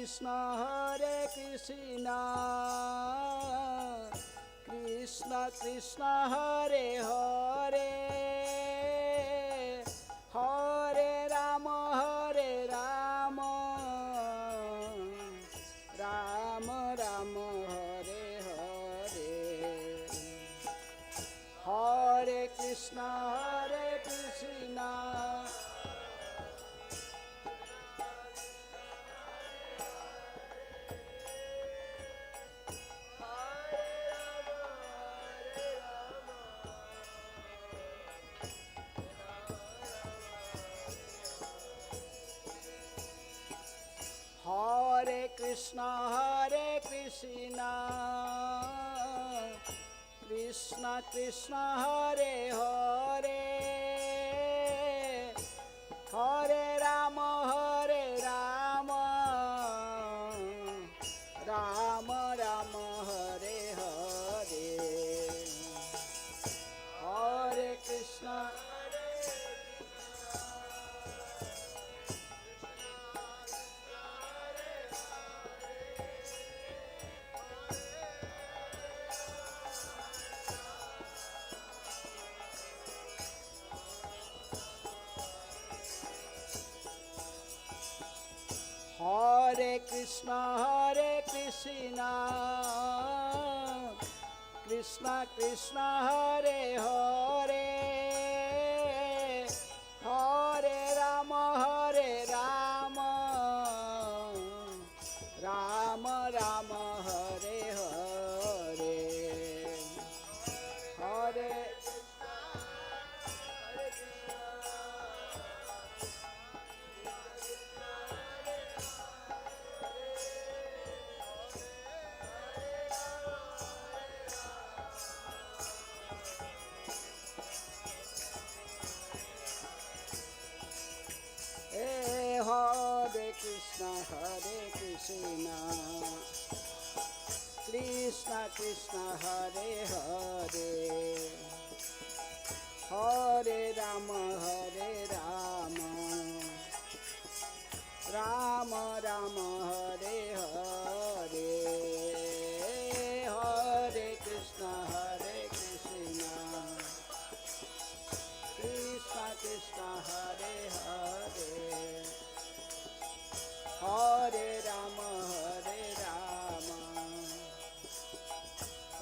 Krishna, Hare Krishna, Krishna Krishna, Hare Hare, Hare Rama, Rama Rama, Hare Hare, Hare Krishna, Hare Krishna, Hare Krishna, Hare Krishna, Krishna Krishna, Hare Hare, Hare Rama, Rama Rama, Hare Hare, Hare Krishna, Hare Krishna, Hare Krishna, Krishna Krishna, Hare Hare, Hare Rama, Rama Rama, Hare Hare, Hare Hare Krishna, Hare Krishna, Krishna Krishna, Hare Hare, Hare Rama, Rama Rama, Hare Hare, Hare Krishna, Hare Krishna, Krishna Krishna, Hare Hare, Hare Rama,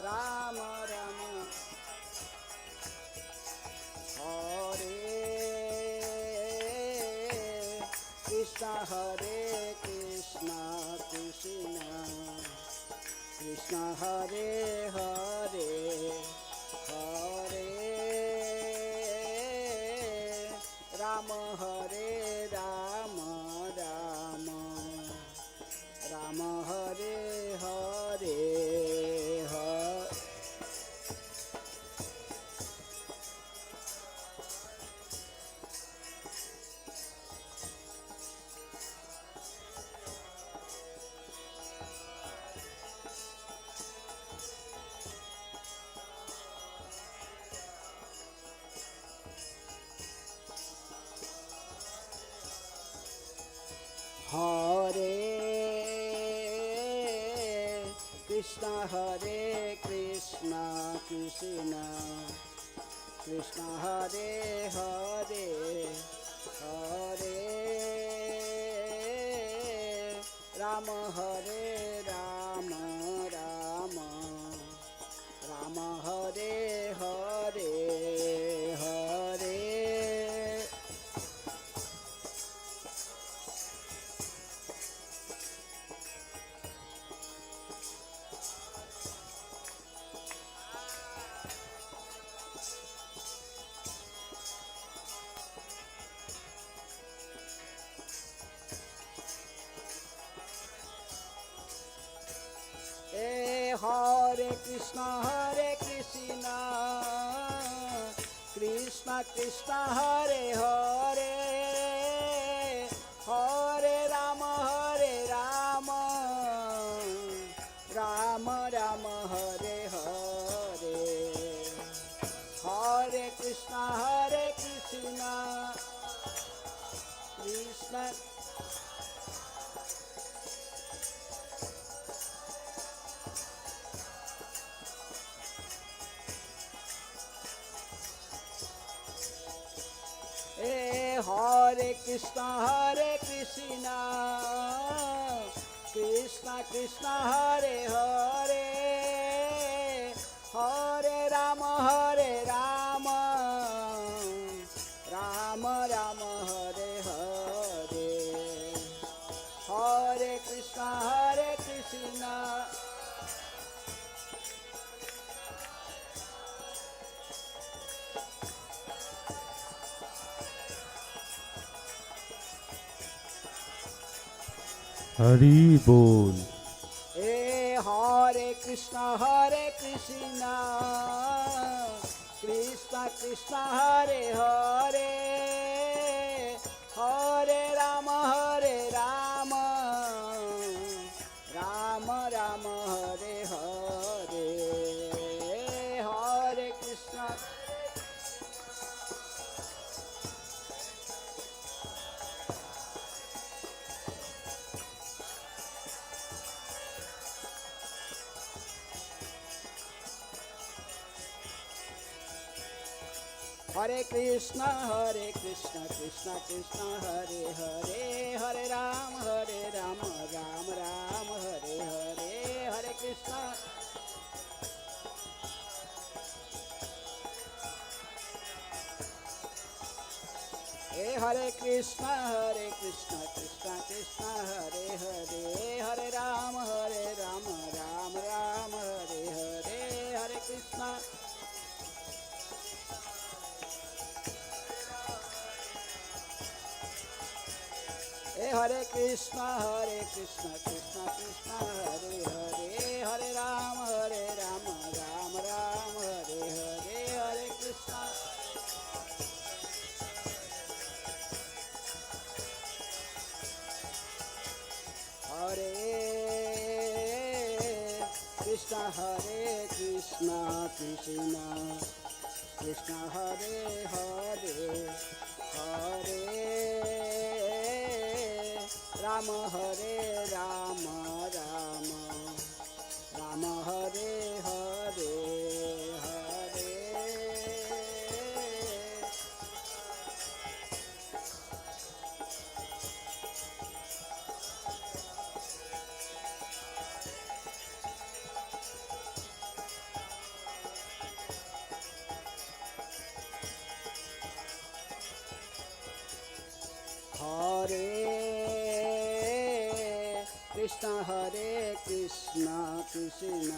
Rama Rama, Hare Krishna, Hare Krishna, Krishna Krishna, Hare Hare, Hare Rama, Rama Rama, Hare Hare, Hare Krishna, Hare Krishna, Krishna Krishna, Hare Hare, Hare Rama, Rama Rama, Hare Hare, Hare Hare Krishna, Krishna Krishna, Hare Hare, Hare Rama, Rama Rama, Hare Hare, Hare Krishna, Krishna Hare Krishna, Krishna Krishna Hare Hare, Hare Rama, Rama Rama Hare Hare, Hare Krishna, Hari Bol. Hare Krishna, Krishna Krishna Hare Hare, Hare Rama, Rama Rama Hare Hare, Hare Krishna. Hare Krishna, Krishna Krishna Hare Hare, Hare Rama, Rama Rama Hare Hare, Hare Krishna. Hare Krishna, Krishna Krishna Hare Hare, Hare Rama, Rama Rama Hare Hare, Hare Krishna. Hare Krishna, Krishna Krishna Hare Hare, Hare Rama, Rama Rama Hare Hare, Hare Krishna. Hare Krishna, Krishna Krishna Hare Hare, Hare Rama, Rama Rama Hare Hare, Hare. Hare Krishna, Krishna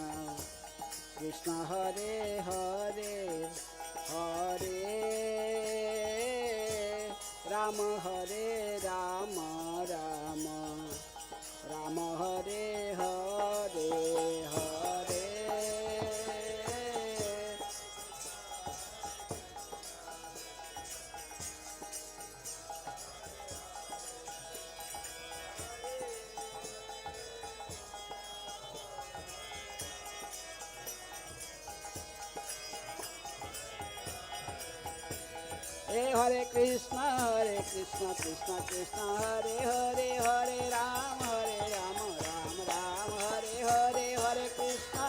Krishna Hare Hare, Hare Rama, Rama Rama Hare Hare, Hare. Hare Krishna, Krishna Krishna Hare Hare, Hare Rama, Rama Rama Hare Hare, Hare Krishna,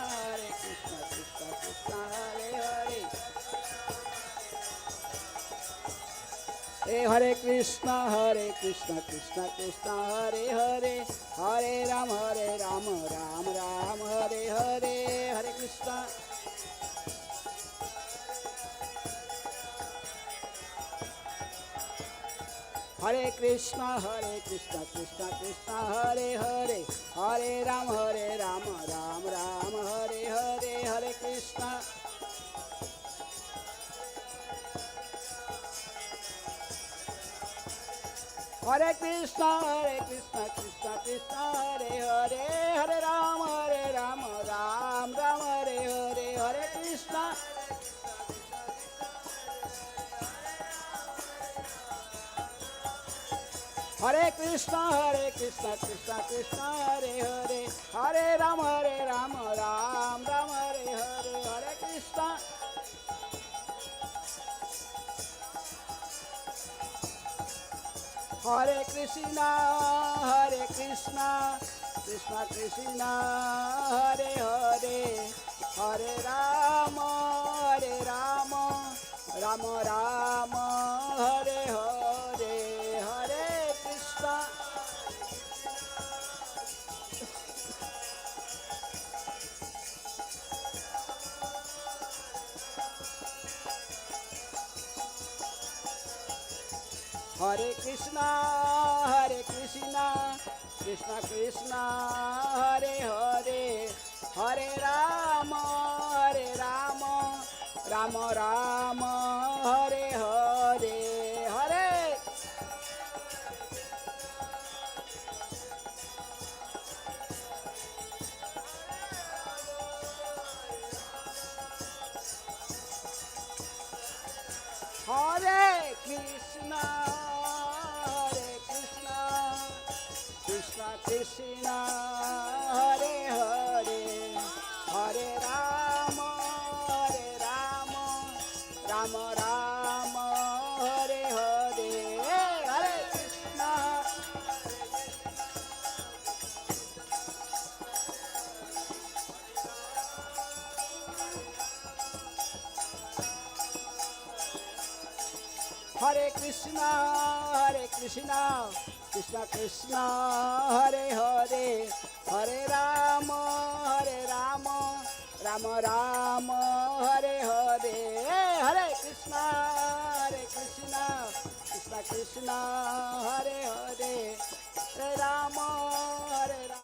Krishna Krishna Hare Hare. Hare Krishna, Krishna Krishna Hare Hare, Hare Rama, Rama Rama Hare Hare, Hare Krishna. Hare Krishna, Krishna Krishna Hare Hare, Hare Rama, Rama Rama Hare Hare, Hare Krishna. Hare Krishna, Krishna Krishna Hare Hare, Hare Rama, Rama Rama Hare Hare, Hare Krishna. Hare Krishna, Krishna Krishna Hare Hare, Hare Rama, Rama Rama Hare Hare, Hare Krishna. Hare Krishna, Krishna Krishna Hare Hare, Hare Rama, Rama Rama Hare Hare, Hare Krishna, Krishna Krishna, Hare Hare, Hare Rama, Rama Rama, Hare Hare, Hare. Hare Krishna, Krishna Krishna, Hare Hare, Hare Rama, Rama Rama, Hare Hare, Hare Krishna. Hare Krishna, Krishna Krishna, Hare Hare, Hare Rama, Rama Rama, Hare Hare, Hare Krishna, Krishna Krishna, Hare Hare, Hare Rama, Hare Rama.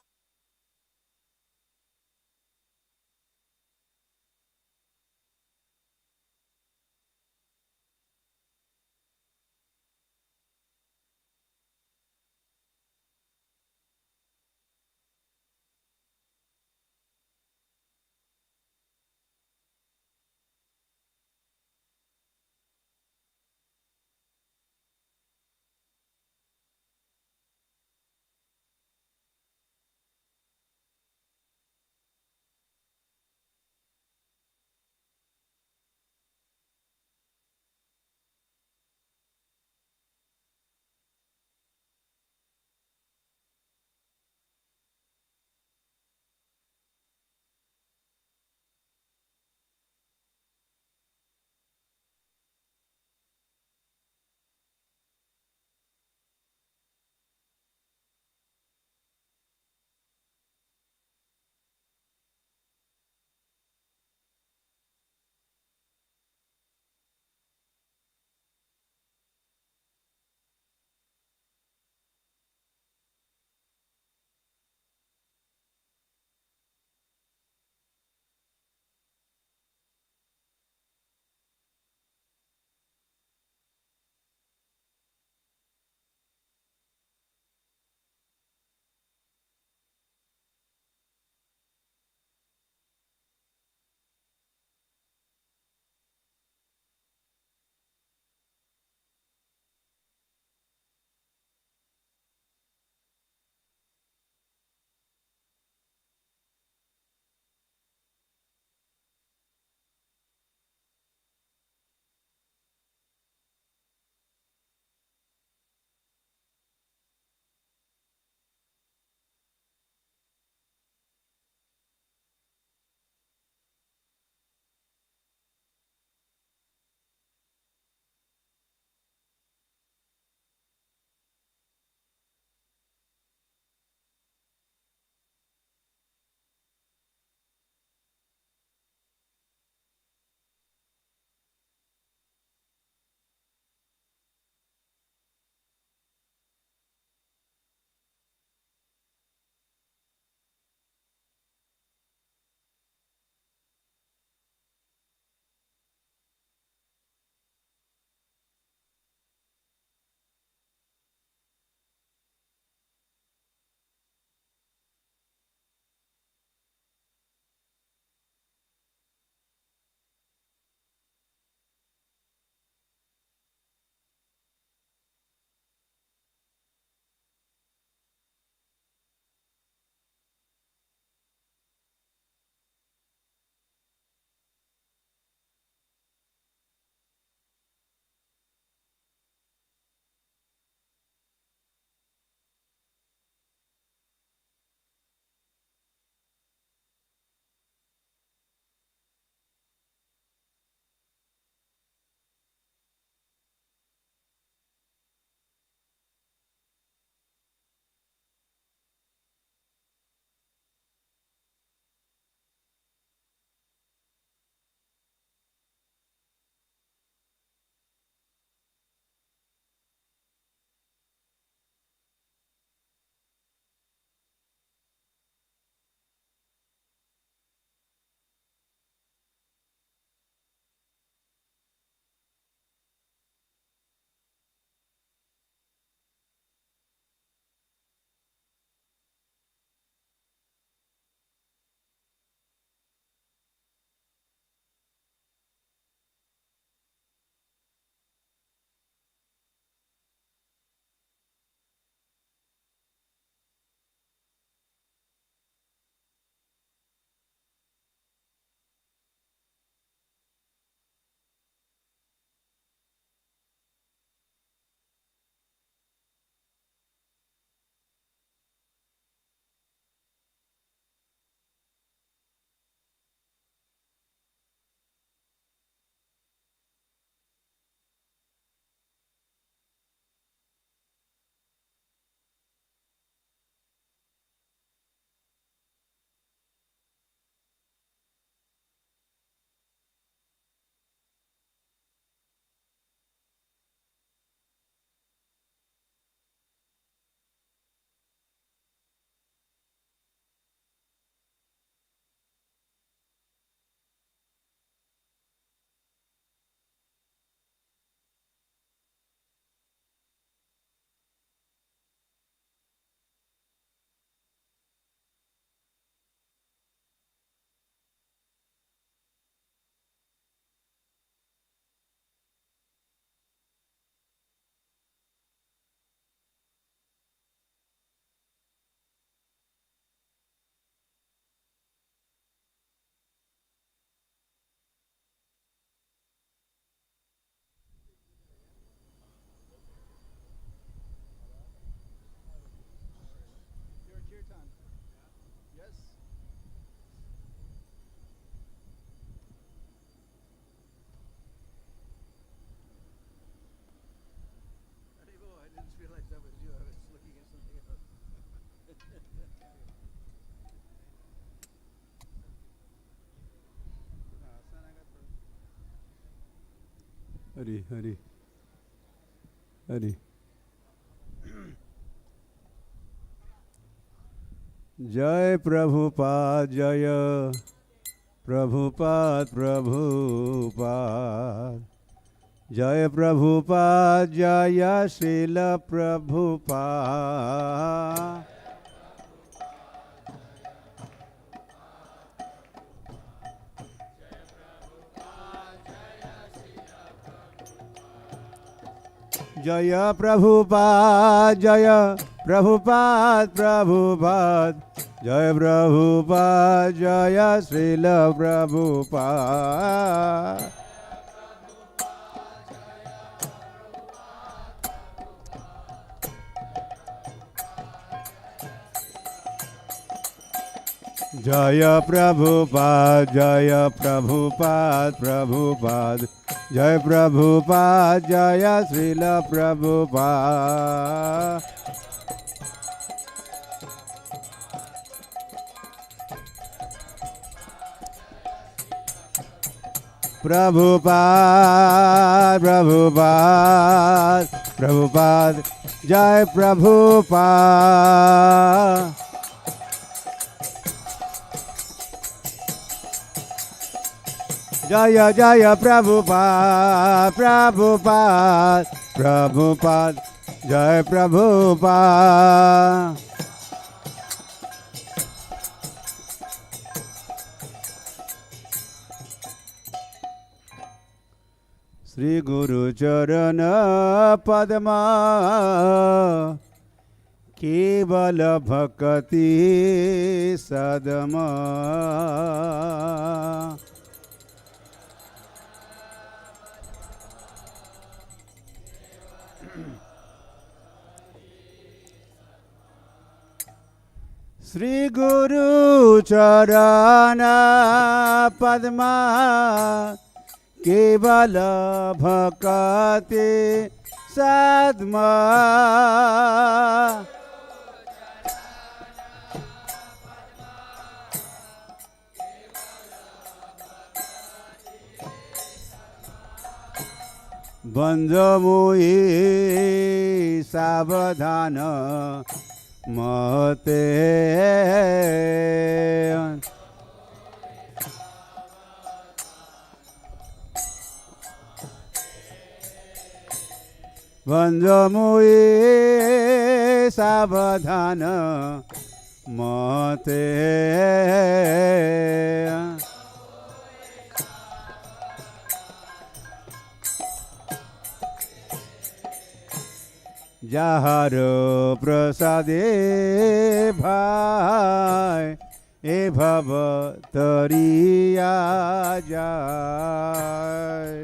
Hari Hari Hari. जय प्रभुपाद जय प्रभुपाद प्रभुपाद। जय प्रभुपाद जय श्रील प्रभुपाद। जय प्रभुपाद जय प्रभुपाद प्रभुपाद। जय प्रभुपाद जय श्रील प्रभुपाद। जय प्रभुपाद जय प्रभुपाद प्रभुपाद। जय प्रभुपाद जय श्रील प्रभुपाद। प्रभुपाद प्रभुपाद प्रभुपाद। जय प्रभुपाद। जय जय प्रभुपाद प्रभुपाद प्रभुपाद। जय प्रभुपाद। श्री गुरु चरण पद्मा केवल भक्ति सदमा। श्री गुरु चरण पद्मा केवल भक्ति सद्मा। बंधमुई सावधान मते। बंधमुई सावधान मते। যাহার প্রসাদে ভাই এ ভব তরিয়া যায়।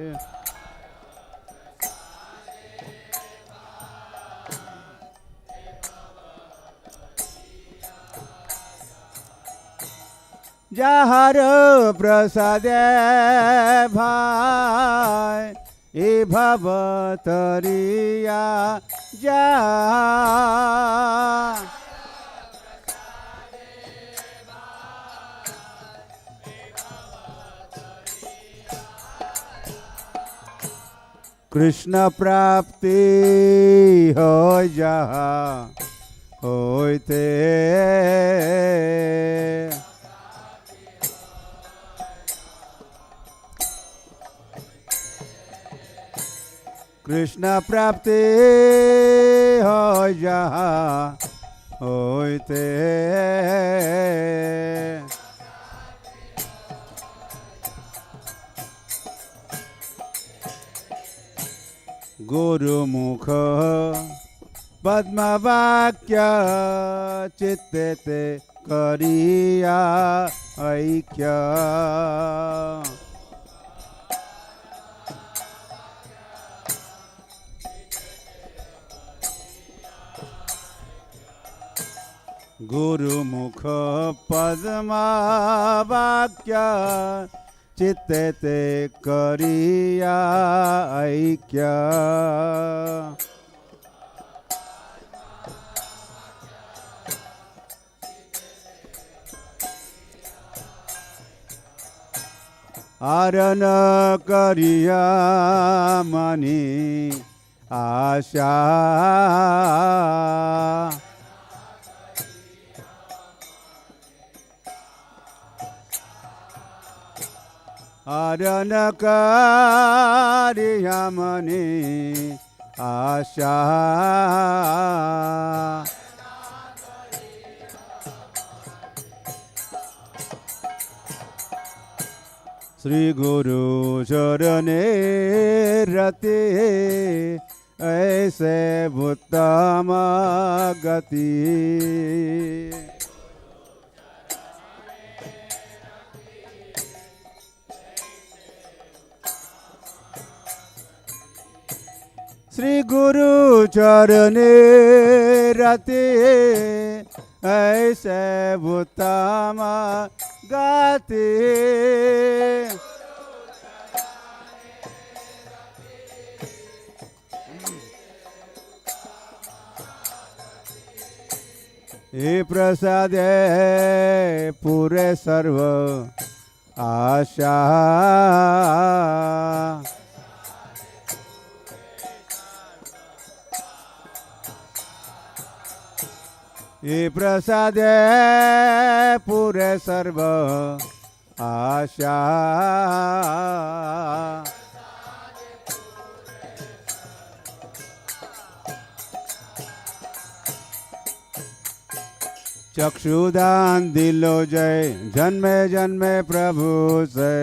যাহার প্রসাদে ভাই এ ভব তরিয়া যা। কৃষ্ণ প্রাপ্তি হয় যাহা হইতে। কৃষ্ণ প্রাপ্তি হয় যাহা হইতে। গুরুমুখ পদ্মবাক্য চিত্তে করিয়া ঐক্য। गुरुमुख पद्मवाक्य चित्ते करिया ऐक्य। आरण करिया मनी आशा आरण करिया मनी आशा श्री गुरु चरणे रते ऐसे उत्तम गति श्री गुरु चरणे रते ऐसे उत्तम गति हे प्रसादे पूरे सर्व आशा हे प्रसादे पूरे सर्व आशा चक्षुदान दिलो जय जन्मे जन्मे प्रभु से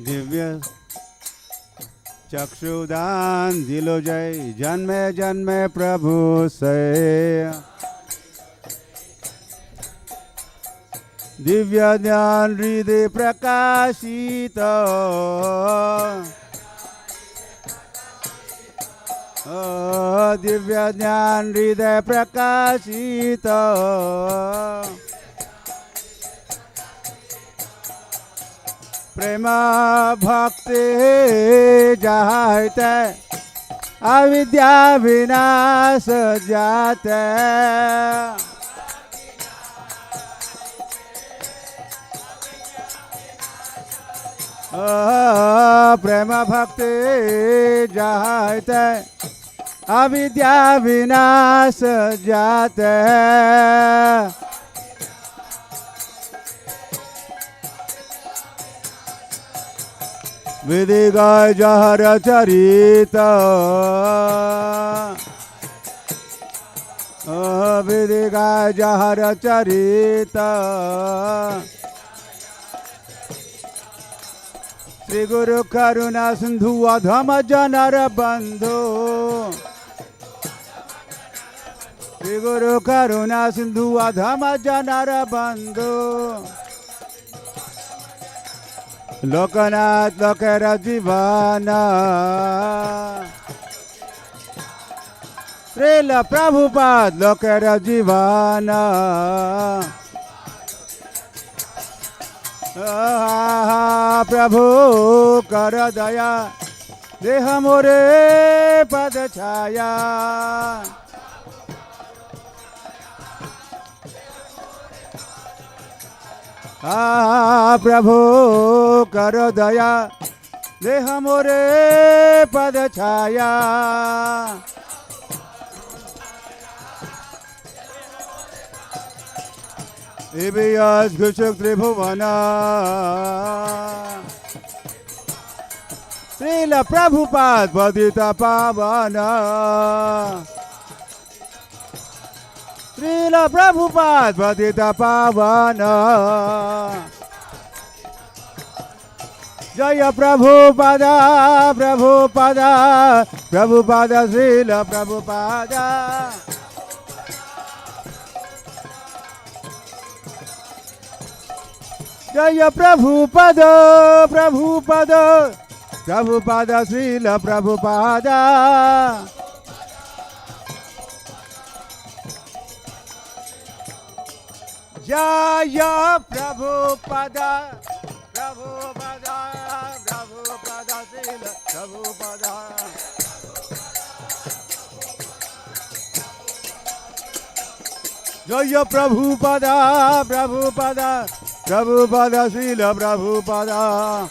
दिव्य चक्षुदान दिलो जय जन्मे जन्मे प्रभु से दिव्य ज्ञान हृदय प्रकाशित दिव्य ज्ञान हृदय प्रकाशित प्रेम भक्ति जाते अविद्या विनाश जाते प्रेम भक्ति जाते अविद्या विनाश जाते विधि गाय जहर चरित विधि गाय जहर चरित श्री गुरु करुणा सिंधु अधम जनर बंधु श्री गुरु करुणा सिंधु अधम जनर बंधु लोकनाथ लोकर जीवन श्रील प्रभुपाद लोकर जीवन प्रभु कर दया देह मोरे पद छाया प्रभु कर दया देह मोरे पद छाया इबियस घुसुक त्रिभुवन श्रील प्रभुपाद पतित पावन श्रील प्रभुपाद पतित पावन जय प्रभुपाद प्रभुपाद प्रभुपाद श्रील प्रभुपाद जय प्रभुपाद प्रभुपाद प्रभुपाद श्रील प्रभुपाद जय Prabhupada Prabhupada Prabhupada Srila Prabhupada Jaya Prabhupada, Prabhupada, Prabhupada, Srila Prabhupada.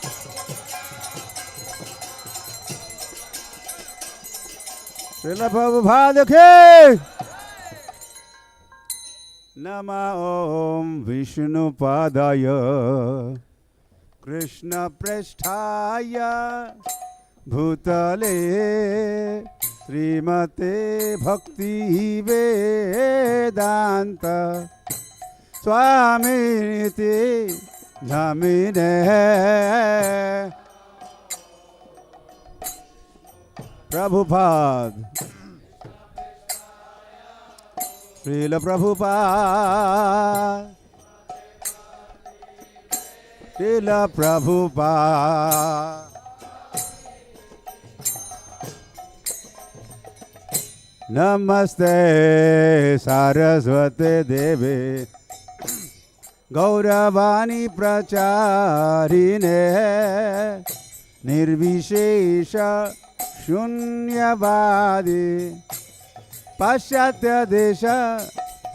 Srila Prabhupada ki. Nama Om Vishnu Padaya Krishna Prasthaya Bhutale Srimate Bhakti Vedanta Swamiti Namine Prabhupada Srila Prabhupada Srila Prabhupada Namaste Saraswate Devi Gauravani Pracharine Nirvishesha Shunyavadi Paschatya Desha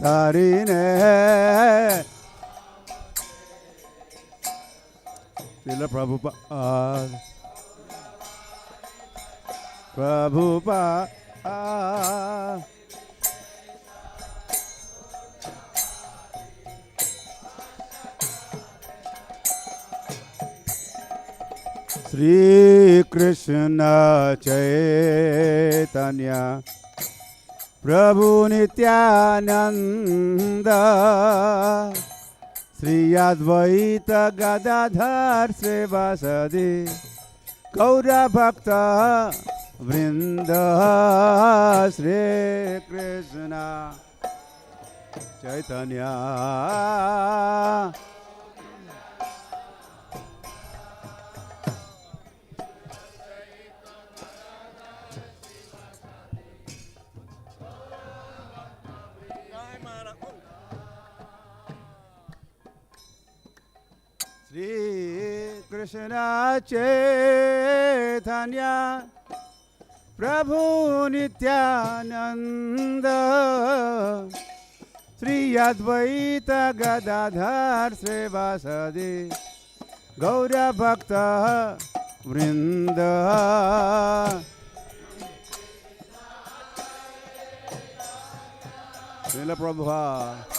Tarine Srila Prabhupada Prabhupada Sri Krishna Chaitanya Prabhu Nityananda Sri Advaita Gadadhar Srivasadi Gaura Bhakta Vrinda Sri Krishna Chaitanya Sri Krishna Chaitanya Prabhu Nityananda Sri Advaita Gadadhar Srivasadi Gaura Bhakta Vrinda Srila Prabhupada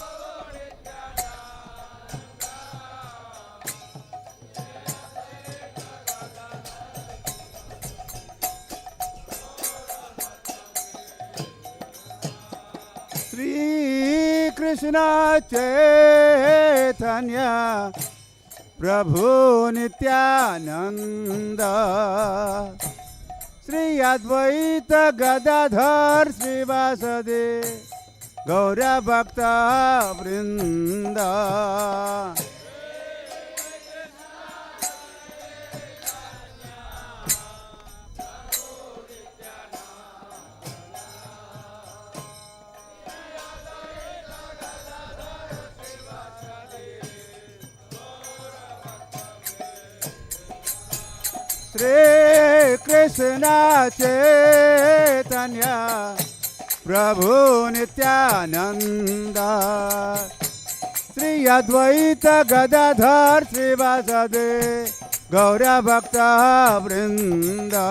Sri Krishna Chaitanya Prabhu Nityananda Sri Advaita Gadadhar Srivasadi Gaura Bhakta Vrinda Sri Krishna Chaitanya Prabhu Nityananda Sri Advaita Gadadhar Srivasadi Gaura Bhakta Vrinda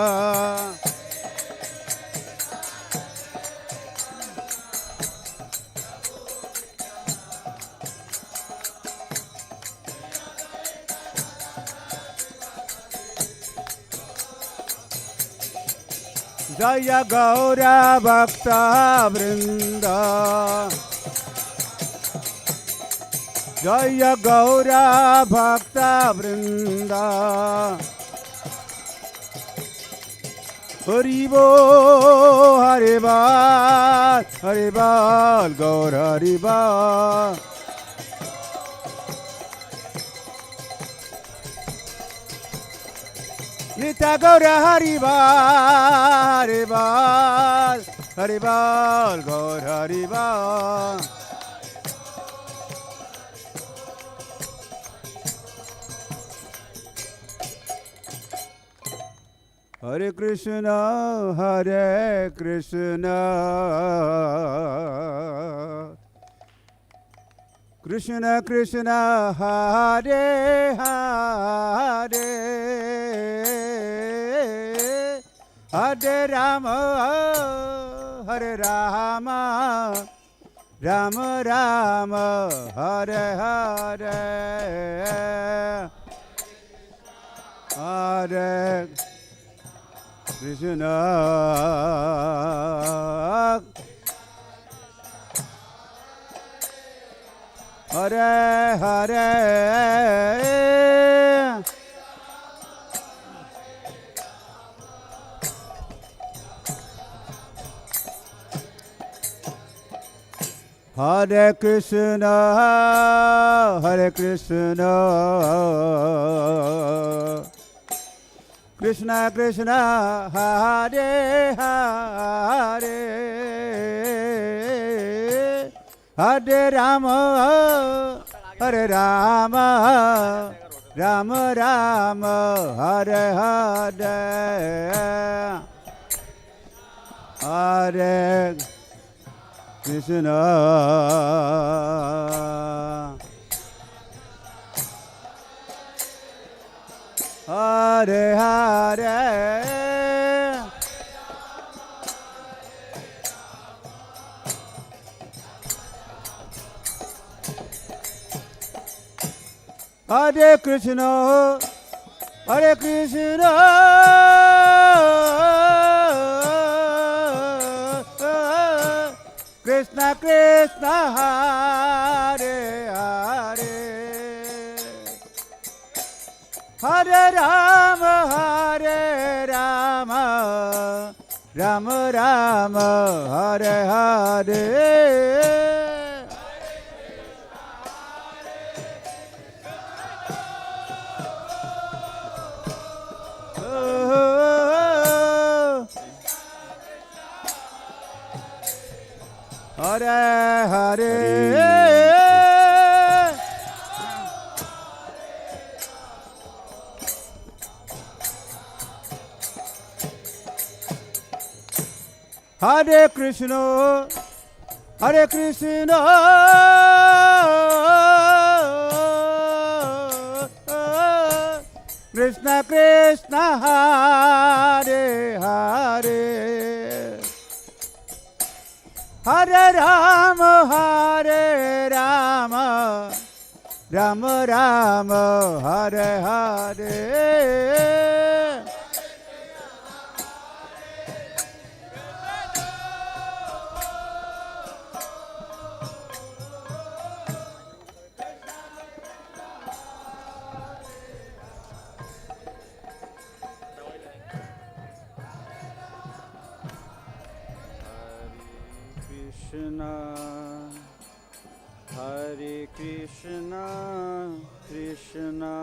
Jaya Gaura Bhakta Vrinda Jaya Gaura Bhakta Vrinda Haribo Haribal Haribal Gaura Haribal Nita Gaura Haribal Haribal Haribal Gaura Haribal Hare Krishna Krishna Krishna Hare Hare Hare Rama Hare Rama Rama Rama Hare Hare Hare Krishna Hare Hare Hare Krishna Hare Krishna Krishna Krishna Hare Hare Hare Rama Hare Rama Rama Rama Hare Hare Hare Krishna Hare Hare Hare Krishna Hare Krishna Krishna Krishna Hare Hare Hare Rama Hare Rama Rama Rama Hare Hare Hare Hare Hare Krishna Hare Krishna Krishna Krishna Hare Hare Hare Rama Hare Rama Rama Rama Hare Hare Hare Krishna Krishna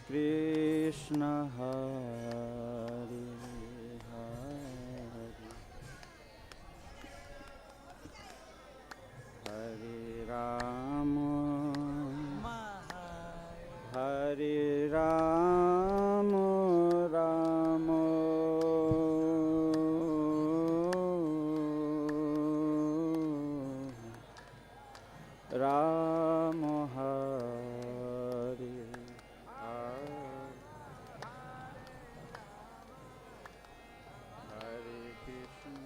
Krishna Hare Hare Hare Rama Hare Rama Rama Rama Hare Hare Hare Krishna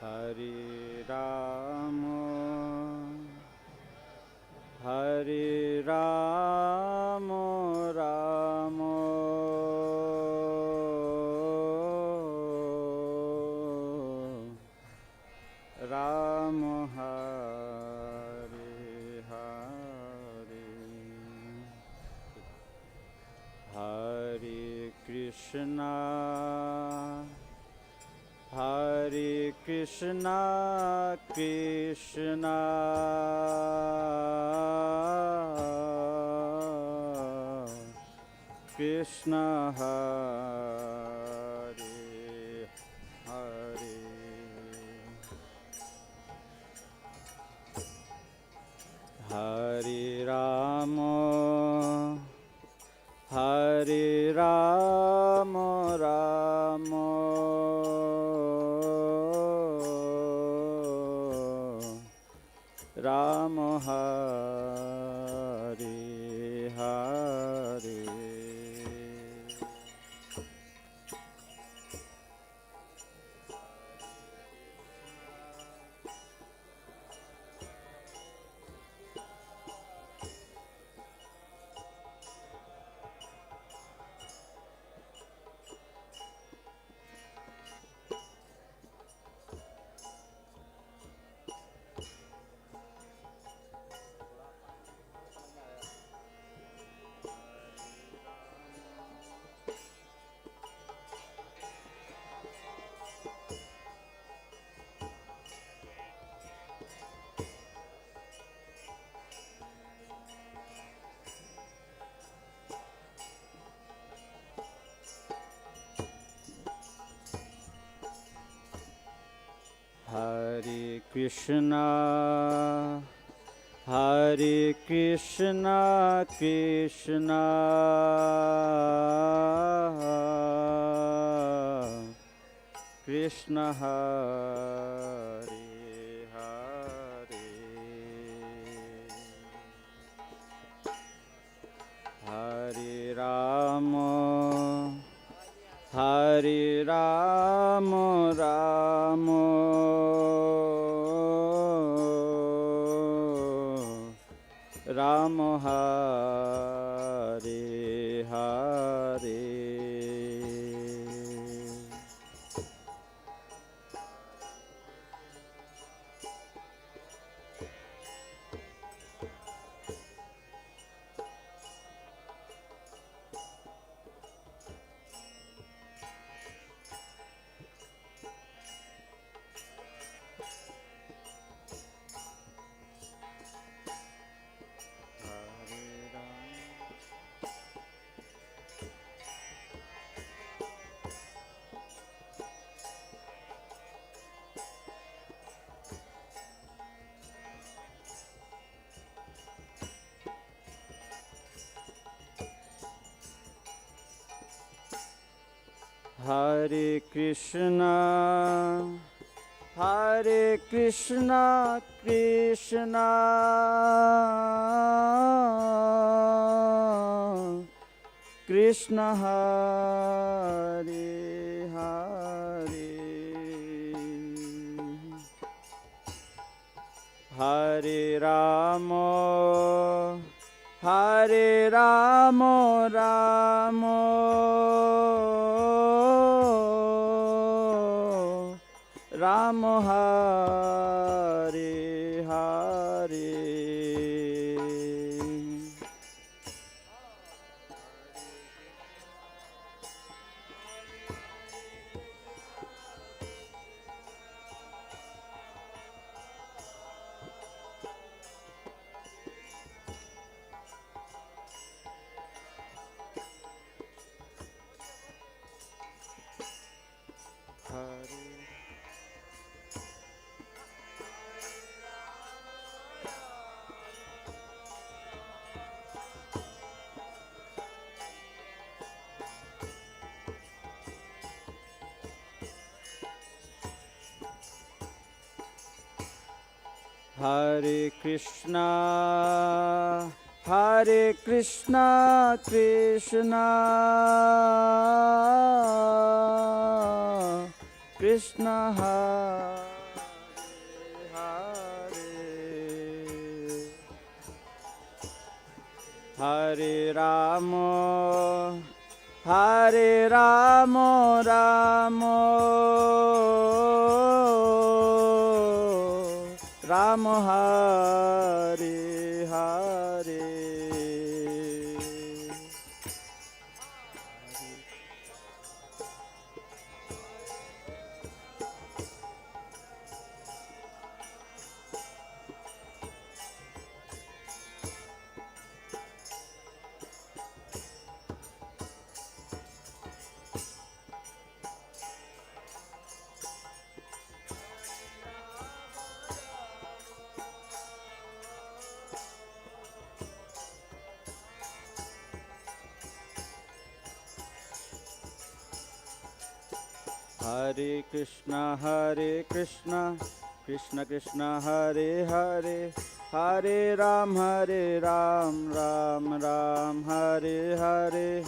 Hare Rama Hare Rama Rama Rama Hare Hare Hare Krishna Hare Krishna Krishna Krishna Hare Hare Hare Rama Hare Rama Rama Rama Hare Hare Hare Krishna Krishna Krishna Hare Hare Hare Rama Rama Rama Hare Hare Hare Krishna Krishna Krishna Hare Hare Hare Rama Rama Rama Hare Hare Hare Krishna Krishna Krishna Hare Hare Hare Rama Rama Rama Hare Hare Hare Krishna, Krishna Krishna, Hare Hare, Hare Ram, Ram Ram, Hare Hare.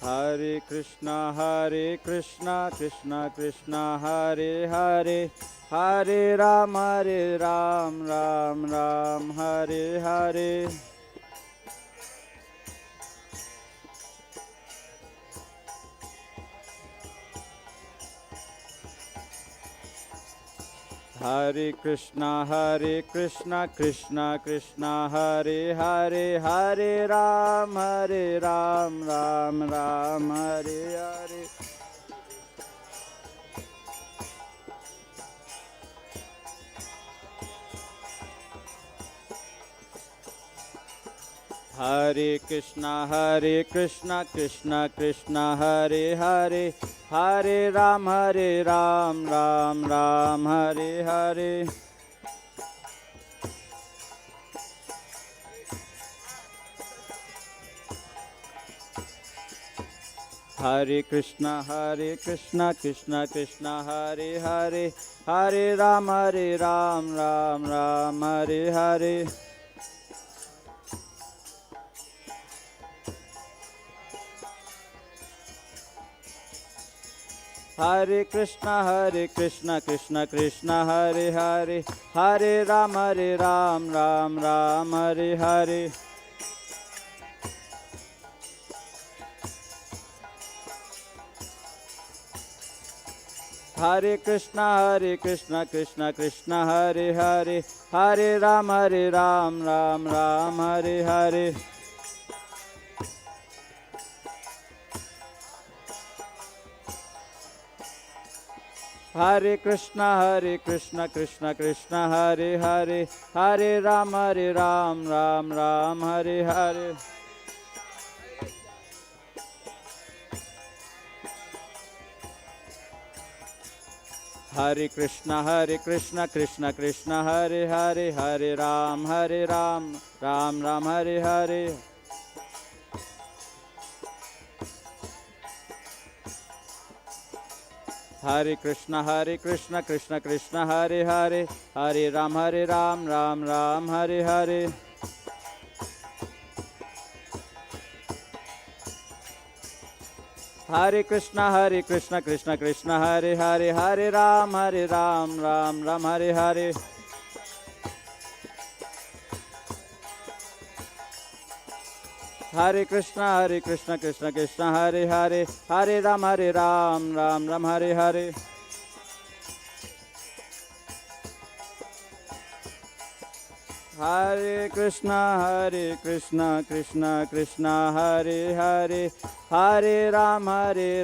Hare Krishna, Krishna Krishna, Hare Hare, Hare Ram, Ram Ram, Hare Hare. Hare Krishna, Krishna Krishna, Hare Hare, Hare Ram, Ram Ram, Hare Hare. Hare Krishna, Krishna Krishna, Hare Hare, Hare Ram, Ram Ram, Hare Hare. Hare Krishna, Krishna Krishna, Hare Hare, Hare Ram, Ram Ram, Hare Hare. Hare Krishna, Krishna Krishna, Hare Hare, Hare Ram, Ram Ram, Hare Hare. Hare Krishna, Krishna Krishna, Hare Hare, Hare Ram, Ram Ram, Hare Hare. Hare Krishna, Krishna Krishna, Hare Hare, Hare Ram, Ram Ram, Hare Hare. Hare Krishna, Krishna Krishna, Hare Hare, Hare Ram, Ram Ram, Hare Hare. Hare Krishna, Krishna Krishna, Hare Hare, Hare Ram, Ram Ram, Hare Hare. Hare Krishna, Krishna Krishna, Hare Hare, Hare Ram, Ram Ram, Hare Hare. Hare Krishna, Krishna Krishna, Hare Hare, Hare Ram, Ram Ram, Hare Hare. Hare Krishna, Krishna Krishna, Hare Hare, Hare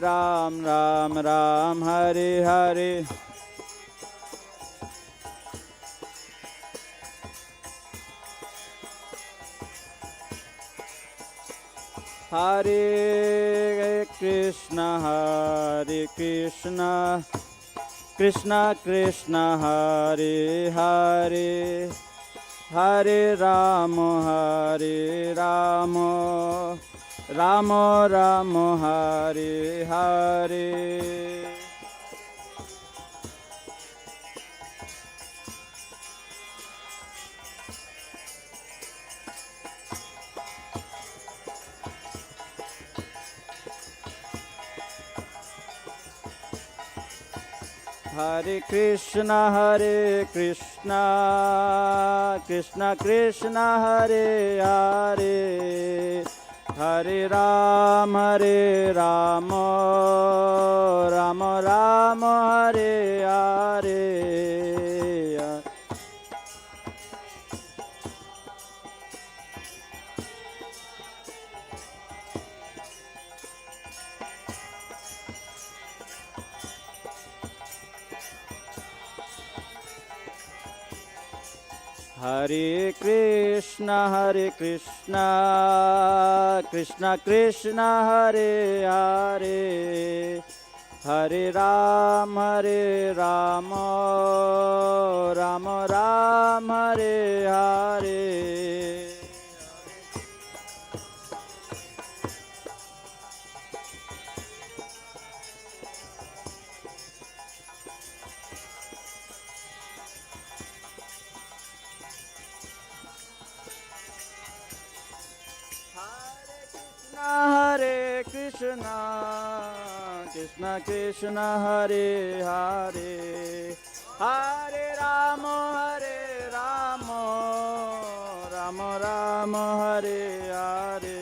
Ram, Ram Ram, Hare Hare. Hare Krishna, Krishna Krishna, Hare Hare, Hare Rama, Rama Rama, Hare Hare. Hare Krishna, Krishna Krishna, Hare Hare, Hare Rama, Rama Rama, Hare Hare. Hare Krishna, Krishna Krishna, Hare Hare, Hare Ram, Ram Ram, Hare Hare. Hare Krishna, Krishna Krishna, Hare Hare, Hare Rama, Rama Rama, Hare Hare.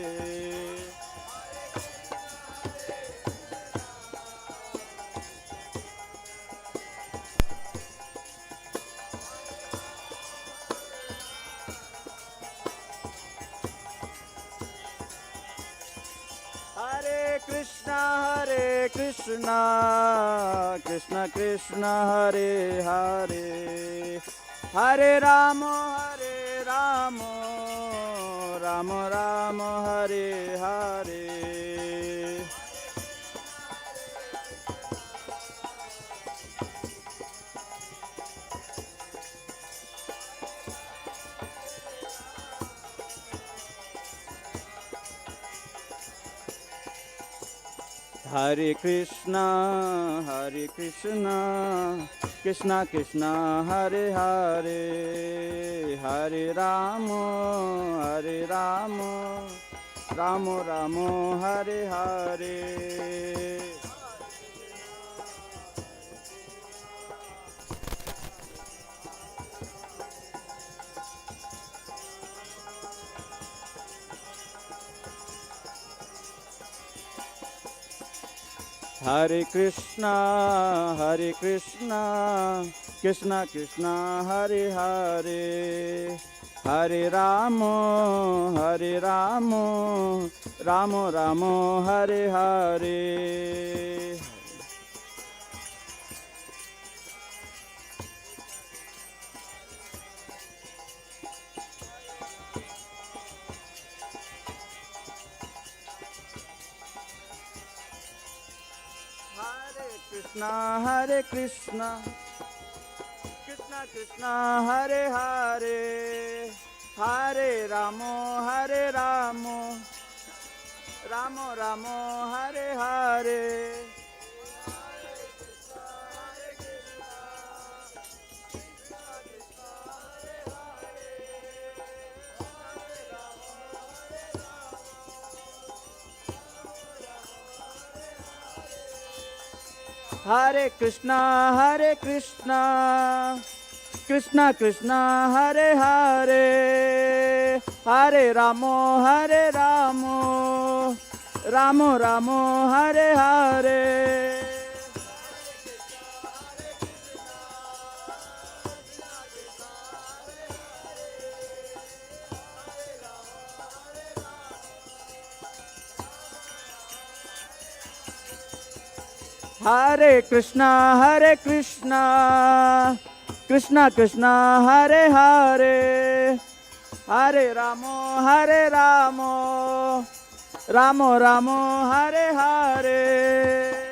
Hare Krishna, Krishna Krishna, Hare Hare, Hare Rama, Rama Rama, Hare Hare. Hare Krishna, Krishna Krishna, Hare Hare, Hare Rama, Rama Rama, Hare Hare. Hare Krishna, Krishna Krishna, Hare Hare, Hare Rama, Rama Rama, Hare Hare. Hare Krishna, Krishna Krishna, Hare Hare, Hare Rama, Rama Rama, Hare Hare. Hare Krishna, Krishna Krishna, Hare Hare, Hare Rama, Rama Rama, Hare Hare. Hare Krishna, Krishna Krishna, Hare Hare, Hare Rama, Rama Rama, Hare Hare.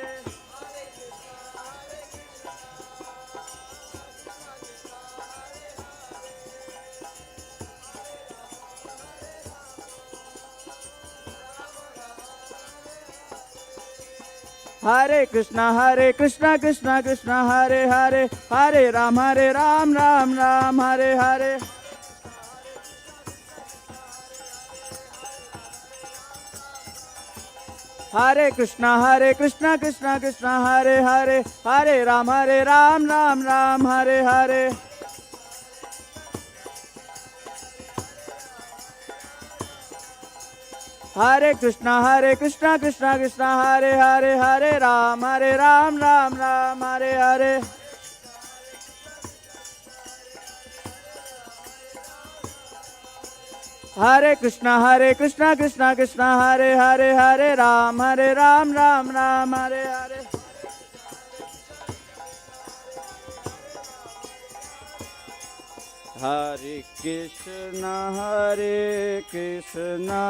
Hare Krishna, Krishna Krishna, Hare Hare, Hare Ram, Ram Ram, Hare Hare. Hare Krishna, Krishna Krishna, Hare Hare, Hare Ram, Ram Hare Hare. Hare Krishna, Krishna Krishna, Hare Hare, Hare Ram, Ram Ram, Hare Hare. Hare Krishna, Krishna Hare Hare, Hare Ram, Ram Hare Hare. Hare Krishna,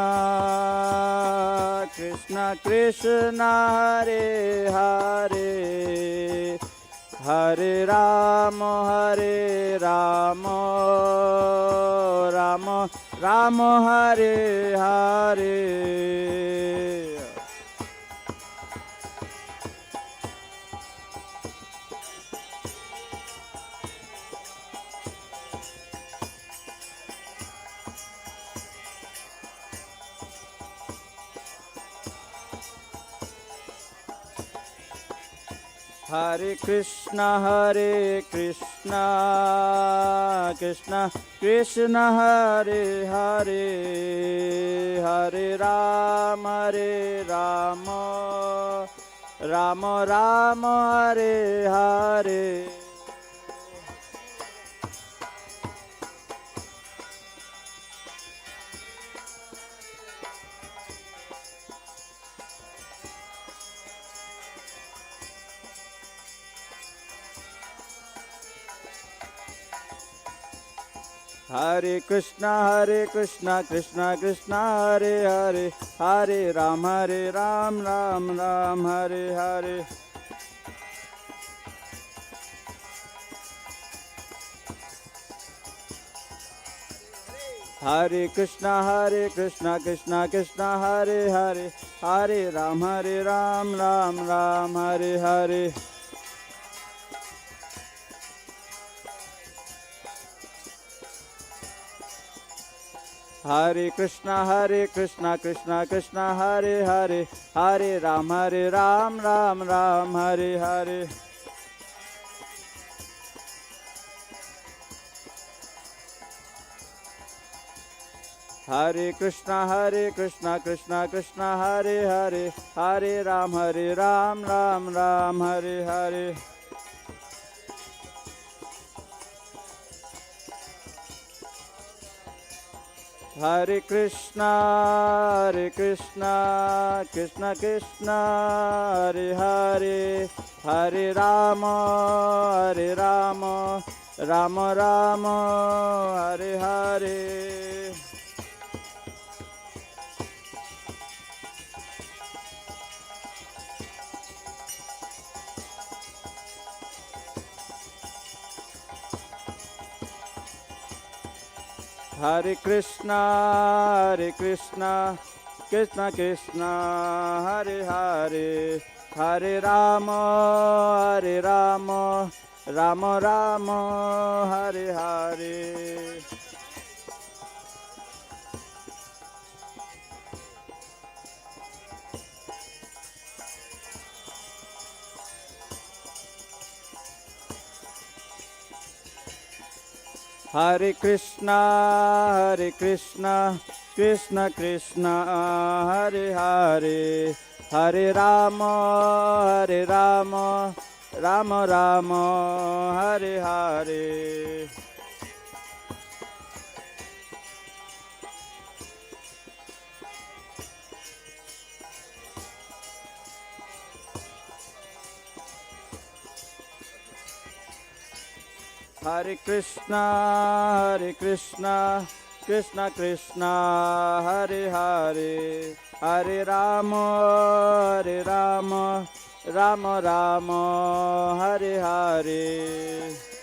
Krishna Krishna, Hare Hare, Hare Rama, Rama Rama, Hare Hare. Hare Krishna, Krishna Krishna, Hare Hare, Hare Rama, Rama Rama, Hare Hare. Hare Krishna, Krishna Krishna, Hare Hare, Hare Ram, Ram Ram, Hare Hare. Hare Krishna, Krishna Krishna, Hare Hare, Hare Ram, Ram Ram, Hare Hare. Hare Krishna, Krishna Hare Hare, Hare Ram, Ram Ram, Hare Hare. Hare Krishna, Krishna Hare Hare, Hare Ram, Ram Ram, Hare Hare. Hare Krishna, Krishna Krishna, Hare Hare, Hare Rama, Rama Rama, Hare Hare. Hare Krishna, Krishna Krishna, Hare Hare, Hare Rama, Rama Rama, Hare Hare. Hare Krishna, Krishna Krishna, Hare Hare, Hare Rama, Rama Rama, Hare Hare. Hare Krishna, Krishna Krishna, Hare Hare, Hare Rama, Rama Rama, Hare Hare.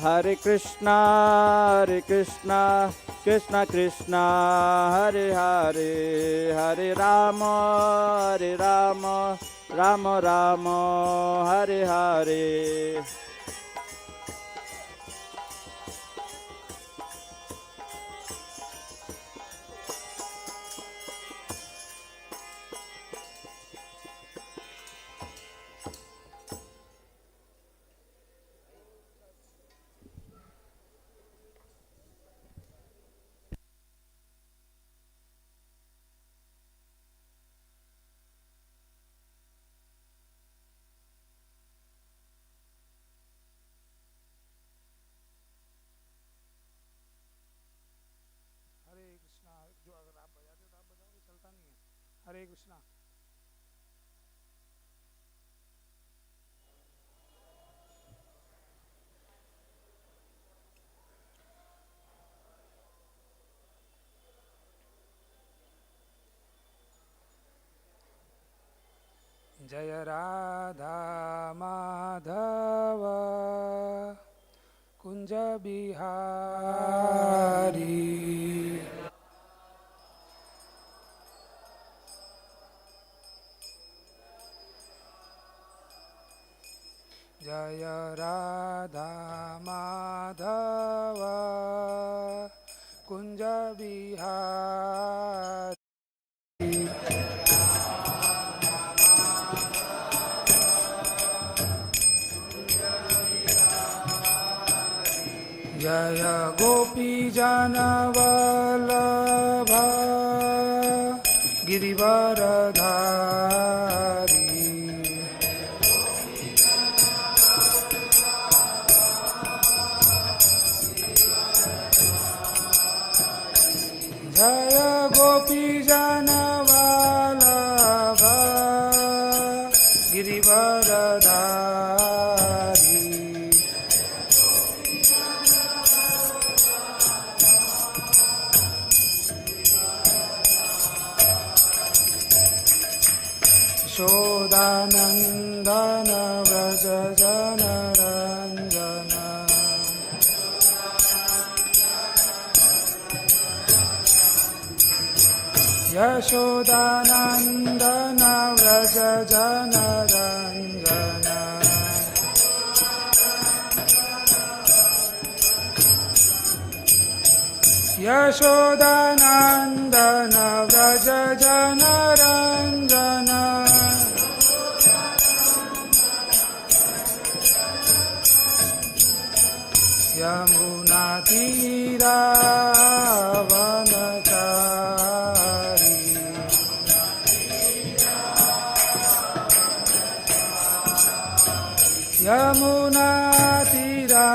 Hare Krishna, Krishna Krishna, Hare Hare, Hare Rama, Rama Rama, Hare Hare. हरे कृष्णा। जय राधा माधव कुंज बिहारी, जय राधा माधव कुंज बिहारी, जय गोपी जनवल्लभ गिरिवरधारी, जय गोपी जनवल्लभ गिरिवरधारी, यशोदानन्दन व्रज जनरञ्जन, यशोदानन्दन व्रज जनरञ्जन, यशोदानन्दन व्रज जनरञ्जन, यमुना तीरावनचारी, यमुना तीरावनचारी,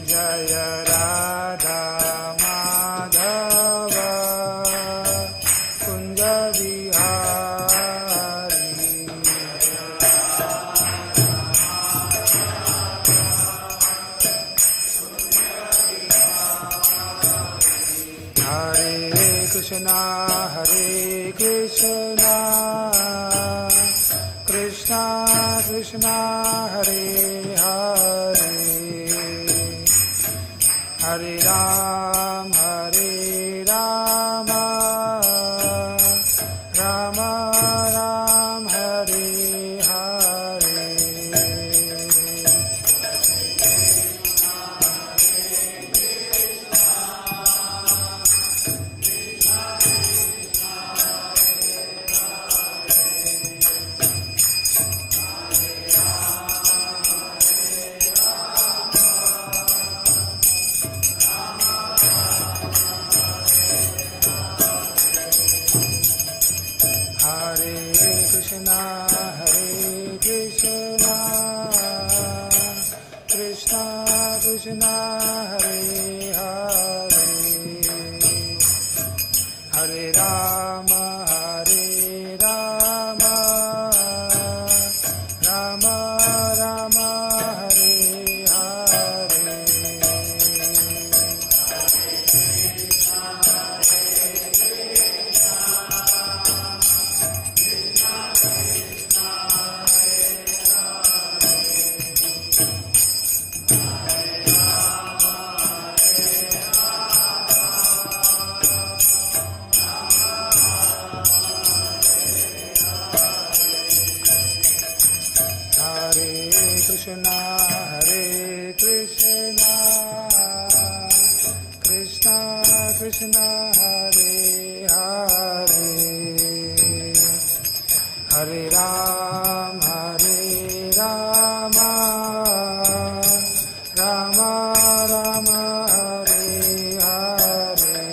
जय राधा माधव कुंज बिहारी, हरे कृष्णा कृष्णा कृष्णा हरे हरे, हरे राम राम राम हरे हरे, कृष्णा कृष्णा हरे हरे, हरे राम राम राम हरे हरे, कृष्णा कृष्णा कृष्णा हरे हरे, हरे Ram Ram Ram Hare Hare,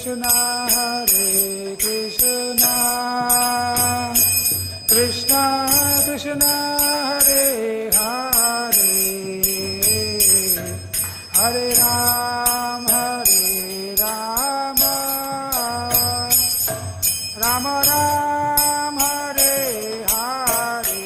Krishna Hare Krishna Krishna Krishna Hare Hare Hare Ram Ram Ram Hare Hare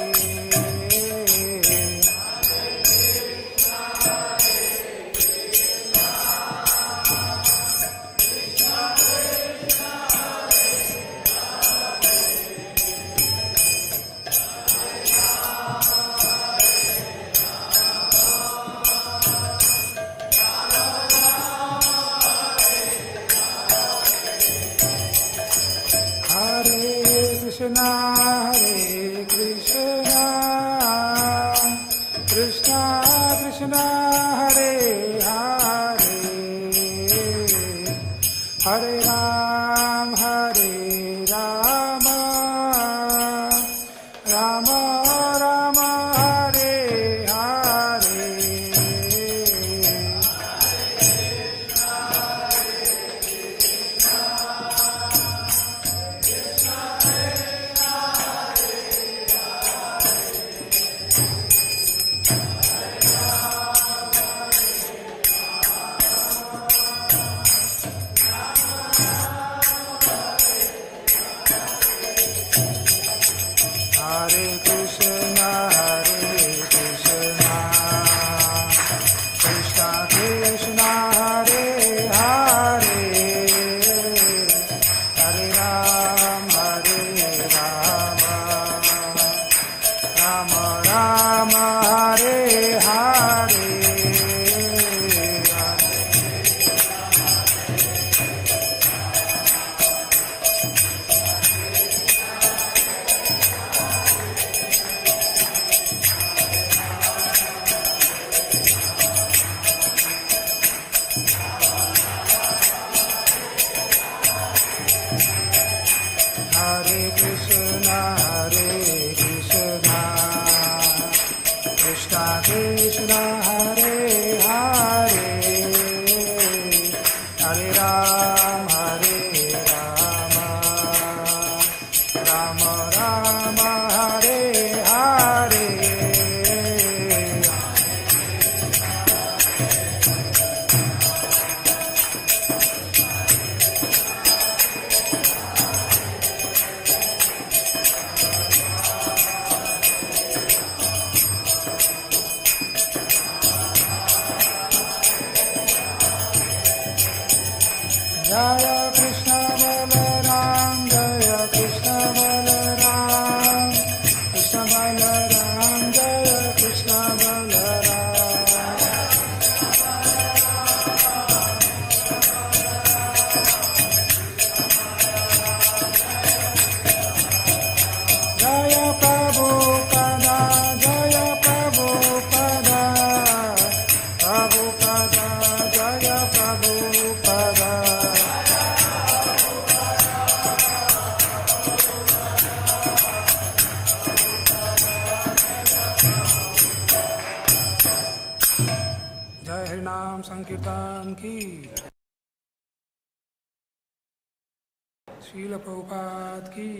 Krishna Hare Krishna Krishna Krishna Hare Hare Hare Ram Ram Ram Hare Hare Hare Krishna Krishna Krishna Hare Hare Hare Ram Ram Ram Hare Hare Hare Krishna Krishna Krishna Hare Hare Hare Ram Ram Ram Hare Hare Jaya Krishna Balaram Jaya Krishna Balaram Krishna Balaram Jaya Krishna Balaram Jaya Prabhupada Jaya Prabhupada Prabhupada Jaya Prabhupada जय हरि नाम संकीर्तन की श्रील प्रभुपाद की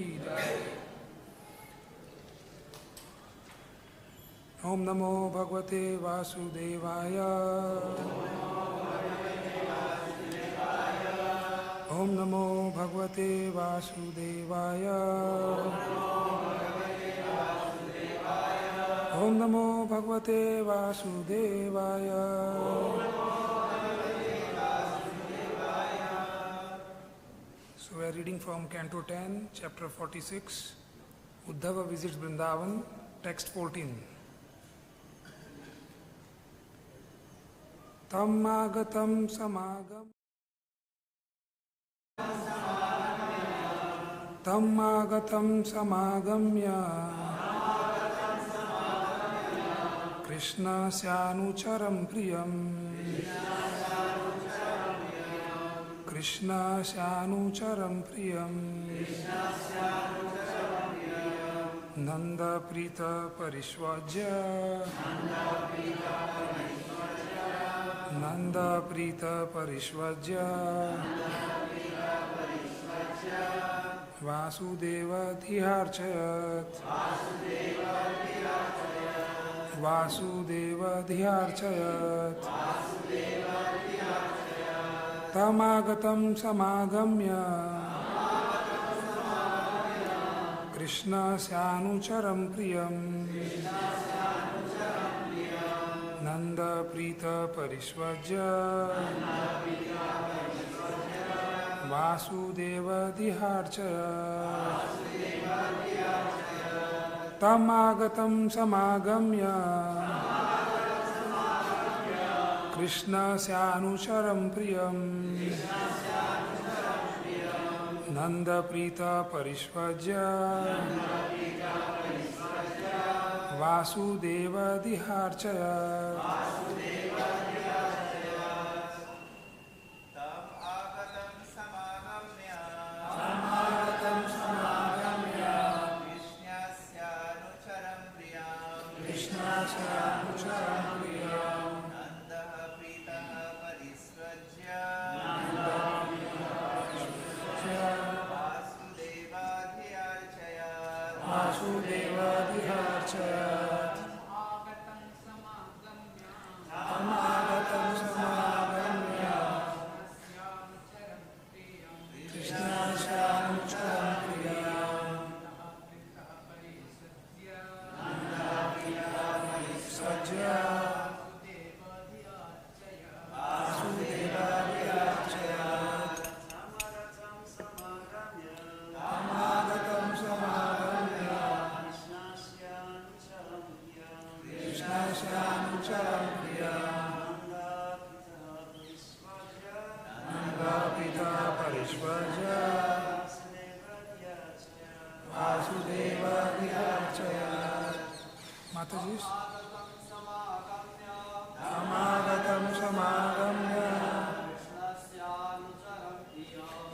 ओम नमो भगवते वासुदेवाय ओम नमो भगवते वासुदेवाय ओम नमो भगवते वासुदेवाय So we are reading from Canto 10, chapter 46, Uddhava visits Vrindavan, text 14. Tam agatam samagam Tam agatam samagamya Krishna syanucharam priyam Krishna syanucharam priyam Nanda prita parishvajya Nanda prita parishvajya वासुदेवधियार्चयत् वासुदेवधियार्चयत् तमागतं समागम्य कृष्णस्यानुचरं प्रियं नन्दप्रीतपरिष्वज्य वासुदेवधियार्चयत् तमागतं समागम्य कृष्णस्यानुचरं प्रियं नन्दप्रीतपरिष्वज्य वासुदेवधियार्चयत् Mataji's Tamagatam Samagamya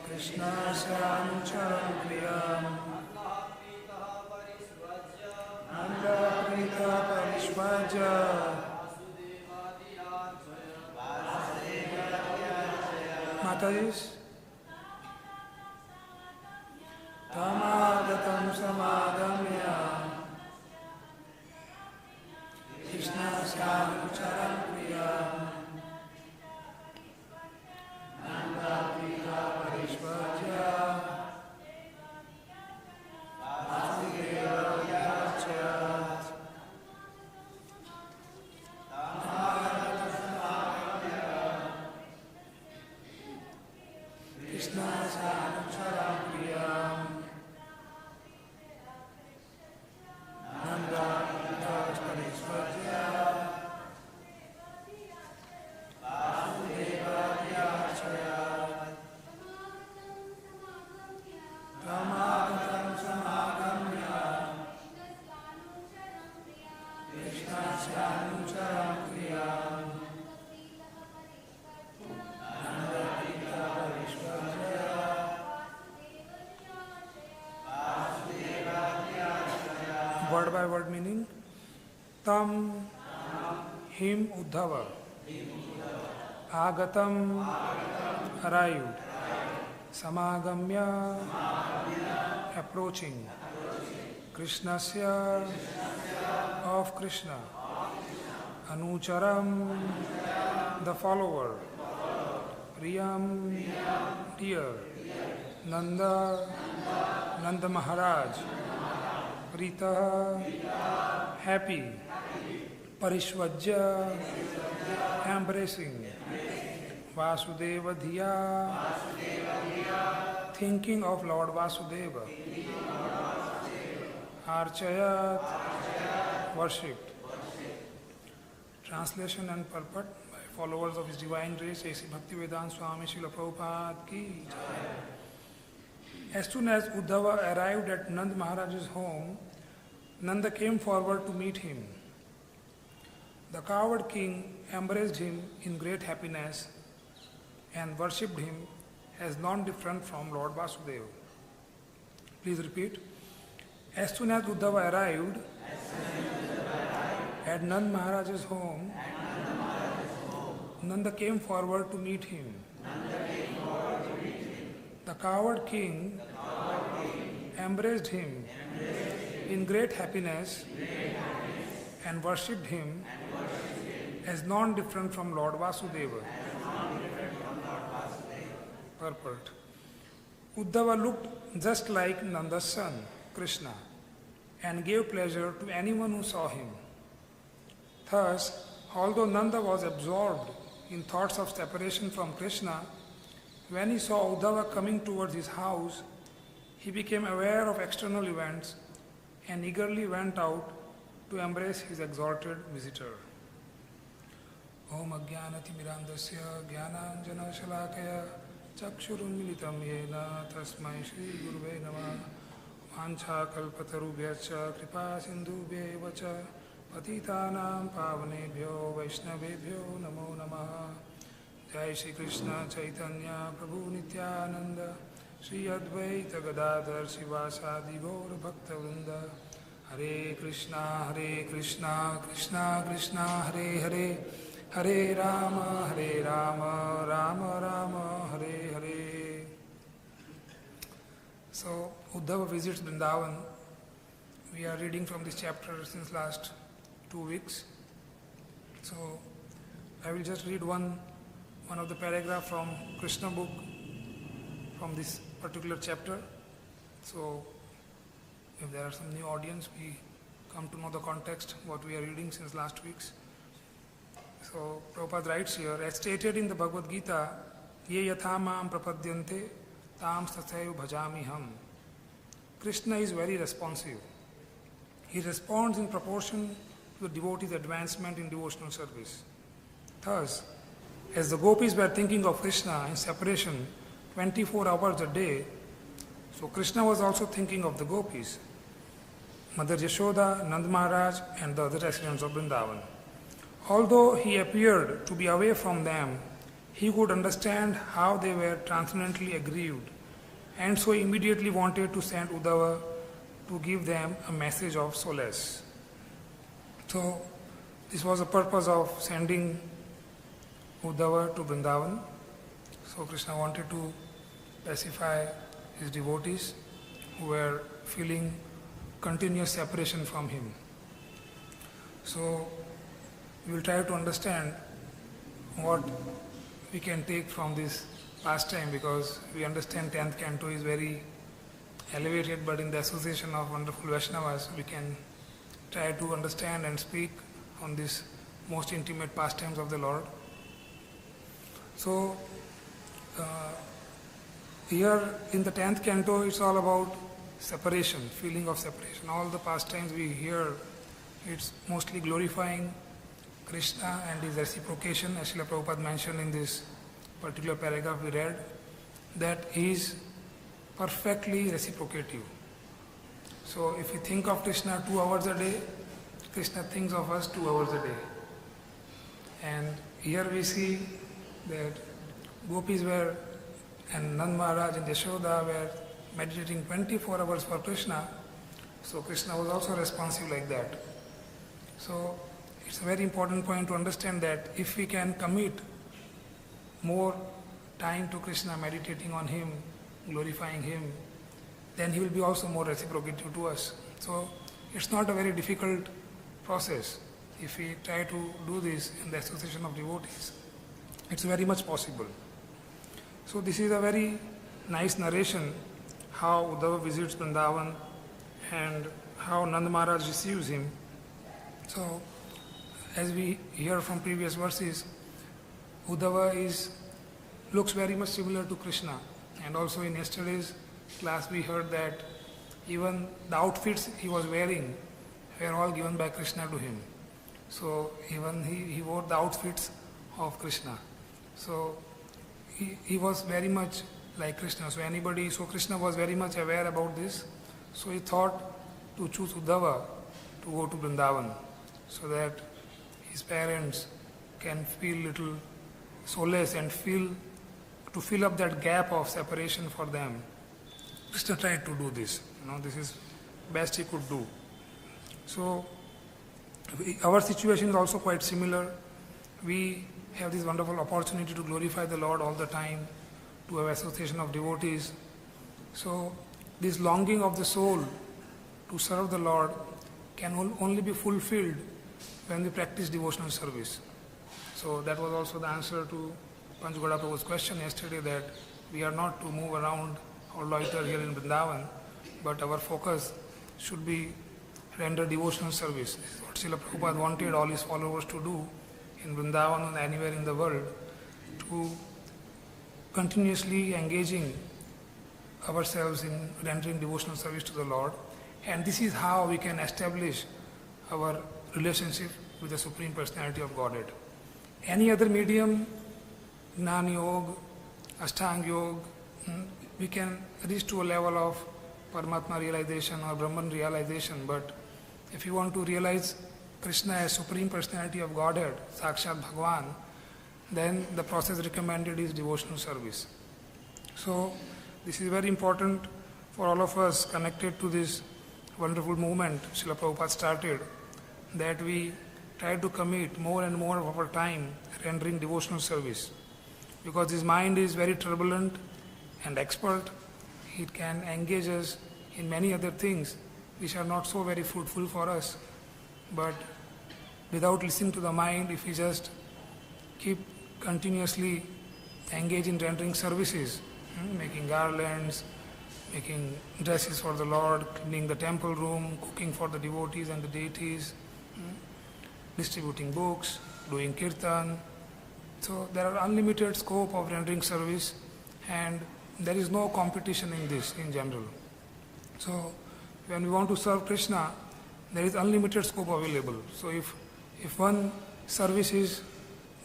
Krishna Sanucharam Priyam Nanda Priya Parishvaja Vasudeva Vyachat Krishna Sanucharam Priyam Nanda Parishvaja Vasudeva Vyachat Tamagatam Samagamya Krishna Sanucharam Priyam Word by word meaning. Tam him Uddhava. Agatam arrived. Samagamya approaching. Krishnasya of Krishna. Anucharam the follower. Priyam dear. Nanda Maharaj. Prita happy. Parishvajya embracing. Vasudeva Dhiya thinking of Lord Vasudeva. Archayat worshipped. Translation and purport by followers of His Divine Grace A.C. Bhakti-Vedanta Swami Srila Prabhupada ki jai. As soon as Uddhava arrived at Nand Maharaj's home, Nanda came forward to meet him. The coward king embraced him in great happiness and worshipped him as non-different from Lord Vasudeva. Please repeat. As soon as Uddhava arrived at Nand Maharaj's home, Nanda came forward to meet him. The coward king embraced him in great happiness and worshipped him as non-different from Lord Vasudeva. Purport. Uddhava looked just like Nanda's son, Krishna, and gave pleasure to anyone who saw him. Thus, although Nanda was absorbed in thoughts of separation from Krishna, when he saw Uddhava coming towards his house, he became aware of external events and eagerly went out to embrace his exalted visitor. Om Ajnanati Mirandasya Jnananjana Shalakaya Chakshurunmilitam Yena Tasmai Shri Guruve Namah Vancha Kalpatarubhyacha Kripa Sindhubhye Vacha Patitanam Pavanebhyo Vaishnavebhyo Namo Namaha. Jai Shri Krishna Chaitanya Prabhu Nityananda Shri Advaita Gadadhar Sivasadi Gaur Bhakta Vrinda. Hare Krishna Krishna Krishna Hare Hare Hare Rama Rama Rama Hare Hare. So Uddhava visits Vrindavan. We are reading from this chapter since last 2 weeks. So I will just read one of the paragraph from Krishna book from this particular chapter. So if there are some new audience, we come to know the context, what we are reading since last weeks. So Prabhupada writes here, as stated in the Bhagavad-Gita, ye yatha mam prapadyante tam tathaiva bhajamiham. Krishna is very responsive. He responds in proportion to the devotee's advancement in devotional service. Thus, as the gopis were thinking of Krishna in separation 24 hours a day, so Krishna was also thinking of the gopis, Mother Yashoda, Nand Maharaj and the other residents of Vrindavan. Although he appeared to be away from them, he could understand how they were transcendently aggrieved, and so immediately wanted to send Uddhava to give them a message of solace. So this was the purpose of sending Uddhava to Vrindavan. So Krishna wanted to pacify his devotees who were feeling continuous separation from him. So we will try to understand what we can take from this pastime, because we understand 10th canto is very elevated, but in the association of wonderful Vaishnavas, we can try to understand and speak on this most intimate pastimes of the Lord. So here in the 10th canto, it's all about separation, feeling of separation. All the pastimes we hear, it's mostly glorifying Krishna and his reciprocation, as Srila Prabhupada mentioned in this particular paragraph we read, that he is perfectly reciprocative. So if we think of Krishna 2 hours a day, Krishna thinks of us 2 hours a day. And here we see that gopis were, and Nand Maharaj and Yashoda were meditating 24 hours for Krishna. So Krishna was also responsive like that. So it's a very important point to understand that if we can commit more time to Krishna, meditating on him, glorifying him, then he will be also more reciprocative to us. So it's not a very difficult process. If we try to do this in the association of devotees, it's very much possible. So this is a very nice narration how Uddhava visits Vrindavan and how Nand Maharaj receives him. So as we hear from previous verses, Uddhava looks very much similar to Krishna. And also in yesterday's class we heard that even the outfits he was wearing were all given by Krishna to him. So even he wore the outfits of Krishna. So he was very much like Krishna. So Krishna was very much aware about this. So he thought to choose Uddhava to go to Vrindavan, so that his parents can feel little solace and to fill up that gap of separation for them. Krishna tried to do this. This is best he could do. So our situation is also quite similar. We have this wonderful opportunity to glorify the Lord all the time, to have association of devotees. So this longing of the soul to serve the Lord can only be fulfilled when we practice devotional service. So that was also the answer to Panchgoda Prabhu's question yesterday, that we are not to move around or loiter here in Vrindavan, but our focus should be render devotional service. This is what Srila Prabhupada wanted all his followers to do in Vrindavan and anywhere in the world, to continuously engaging ourselves in rendering devotional service to the Lord. And this is how we can establish our relationship with the Supreme Personality of Godhead. Any other medium, Jnana Yoga, Ashtanga Yoga, we can reach to a level of Paramatma realization or Brahman realization, but if you want to realize Krishna as Supreme Personality of Godhead, Sakshat Bhagavan, then the process recommended is devotional service. So this is very important for all of us connected to this wonderful movement Srila Prabhupada started, that we try to commit more and more of our time rendering devotional service. Because this mind is very turbulent and expert, it can engage us in many other things which are not so very fruitful for us. But without listening to the mind, if we just keep continuously engaged in rendering services, making garlands, making dresses for the Lord, cleaning the temple room, cooking for the devotees and the deities, distributing books, doing kirtan. So there are unlimited scope of rendering service, and there is no competition in this in general. So when we want to serve Krishna, there is unlimited scope available. So if one service is,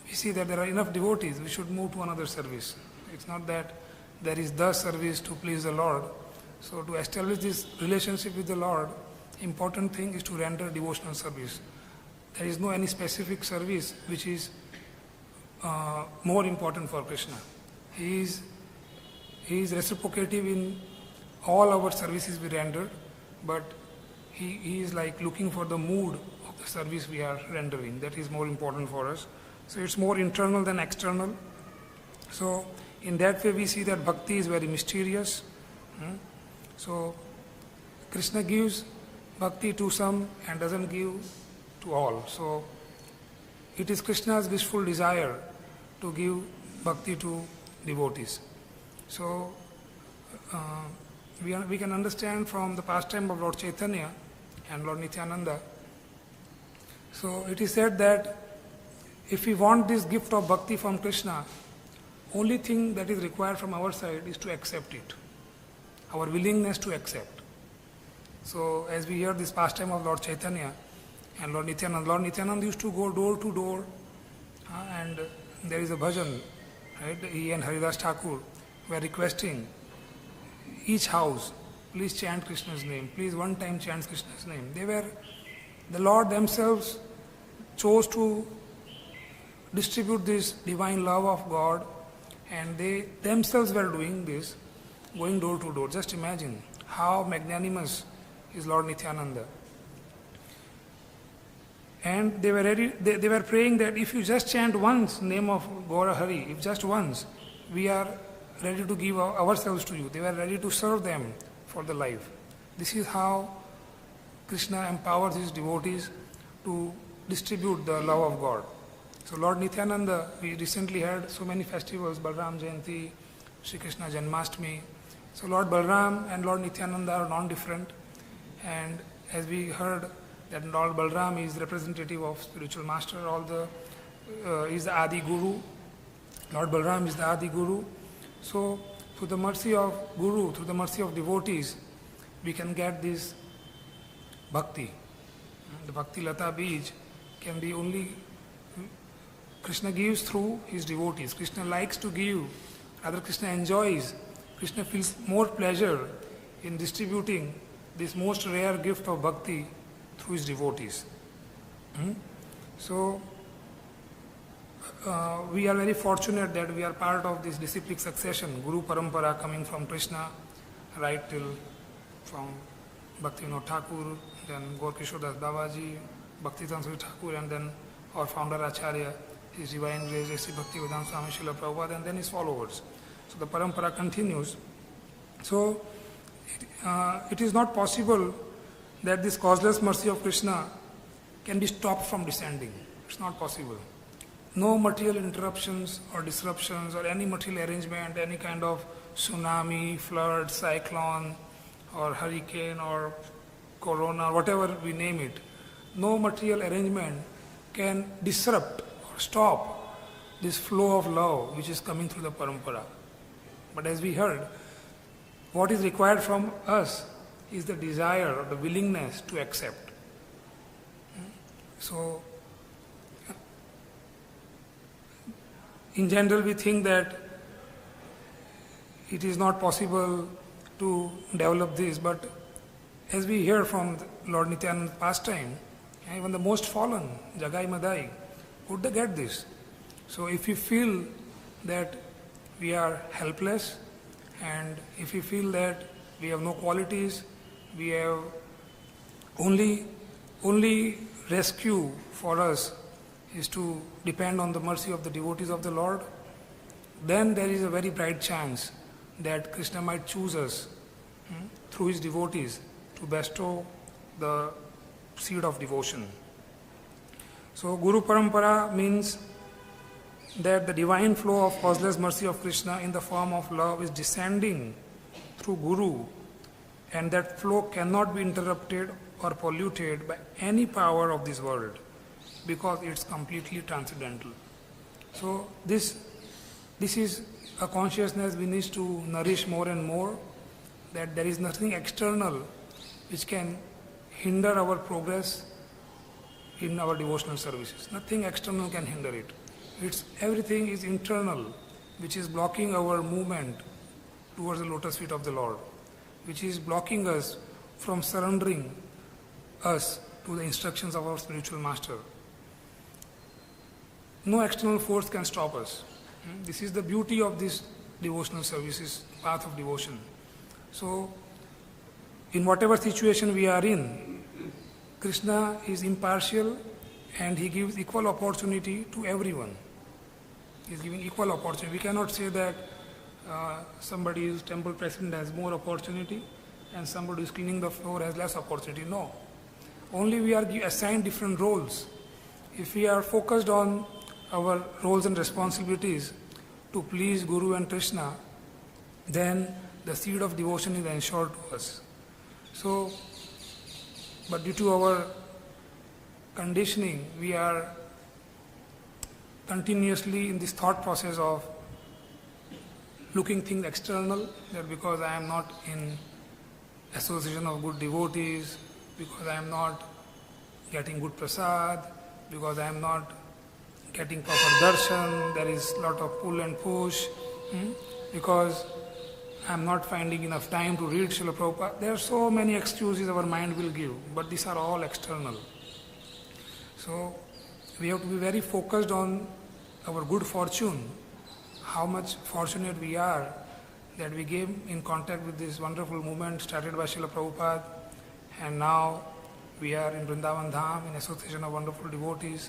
we see that there are enough devotees, we should move to another service. It's not that there is the service to please the Lord. So to establish this relationship with the Lord, important thing is to render devotional service. There is no any specific service which is more important for Krishna. He is reciprocative in all our services we render, but he is like looking for the mood of the service we are rendering. That is more important for us. So it's more internal than external. So in that way we see that bhakti is very mysterious. So Krishna gives bhakti to some and doesn't give to all. So it is Krishna's wishful desire to give bhakti to devotees. So we can understand from the pastime of Lord Chaitanya and Lord Nityananda. So it is said that if we want this gift of bhakti from Krishna, only thing that is required from our side is to accept it, our willingness to accept. So as we hear this pastime of Lord Chaitanya and Lord Nityananda used to go door to door, and there is a bhajan, right? He and Haridas Thakur were requesting each house, please chant Krishna's name, please one time chant Krishna's name. The Lord themselves chose to distribute this divine love of God, and they themselves were doing this, going door to door. Just imagine how magnanimous is Lord Nityananda. And they were praying that if you just chant once name of Gaura Hari, if just once, we are ready to give ourselves to you. They were ready to serve them for the life. This is how Krishna empowers his devotees to distribute the love of God. So Lord Nityananda, we recently had so many festivals, Balram Jayanti, Shri Krishna Janmashtami. So Lord Balram and Lord Nityananda are non-different, and as we heard that Lord Balram is representative of spiritual master, is the Adi Guru. Lord Balram is the Adi Guru. So through the mercy of Guru, through the mercy of devotees, we can get this bhakti. The Bhakti Lata Bij can be only Krishna gives through his devotees. Krishna likes to give, rather Krishna enjoys. Krishna feels more pleasure in distributing this most rare gift of bhakti through his devotees. So we are very fortunate that we are part of this disciplic succession, Guru Parampara coming from Krishna, right till from Bhaktivinoda Thakur, then Gaur Kishore Das Babaji, Bhaktivedanta Swami Thakur, and then our founder Acharya, His Divine Grace, Sri Bhakti-Vedanta Swami Srila Prabhupada, and then his followers. So the parampara continues. So it is not possible that this causeless mercy of Krishna can be stopped from descending. It's not possible. No material interruptions or disruptions or any material arrangement, any kind of tsunami, flood, cyclone or hurricane or corona, whatever we name it, no material arrangement can disrupt or stop this flow of love which is coming through the parampara. But as we heard, what is required from us is the desire or the willingness to accept. So, in general, we think that it is not possible to develop this, but as we hear from Lord Nityananda's pastime, even the most fallen, Jagai Madai, could they get this? So if we feel that we are helpless, and if we feel that we have no qualities, we have only rescue for us is to depend on the mercy of the devotees of the Lord, then there is a very bright chance that Krishna might choose us through his devotees to bestow the seed of devotion. So Guru Parampara means that the divine flow of causeless mercy of Krishna in the form of love is descending through Guru, and that flow cannot be interrupted or polluted by any power of this world because it's completely transcendental. So this is a consciousness we need to nourish more and more, that there is nothing external which can hinder our progress in our devotional services. Nothing external can hinder it. Everything is internal, which is blocking our movement towards the lotus feet of the Lord, which is blocking us from surrendering us to the instructions of our spiritual master. No external force can stop us. This is the beauty of this devotional services, path of devotion. So, in whatever situation we are in, Krishna is impartial and he gives equal opportunity to everyone. He is giving equal opportunity. We cannot say that somebody who is temple president has more opportunity and somebody who is cleaning the floor has less opportunity. No. Only we are assigned different roles. If we are focused on our roles and responsibilities to please Guru and Krishna, then the seed of devotion is ensured to us. So, but due to our conditioning, we are continuously in this thought process of looking things external, that because I am not in association of good devotees, because I am not getting good prasad, because I am not getting proper darshan, there is a lot of pull and push, because I am not finding enough time to read Srila Prabhupada. There are so many excuses our mind will give, but these are all external. So we have to be very focused on our good fortune, how much fortunate we are that we came in contact with this wonderful movement started by Srila Prabhupada, and now we are in Vrindavan Dham in association of wonderful devotees.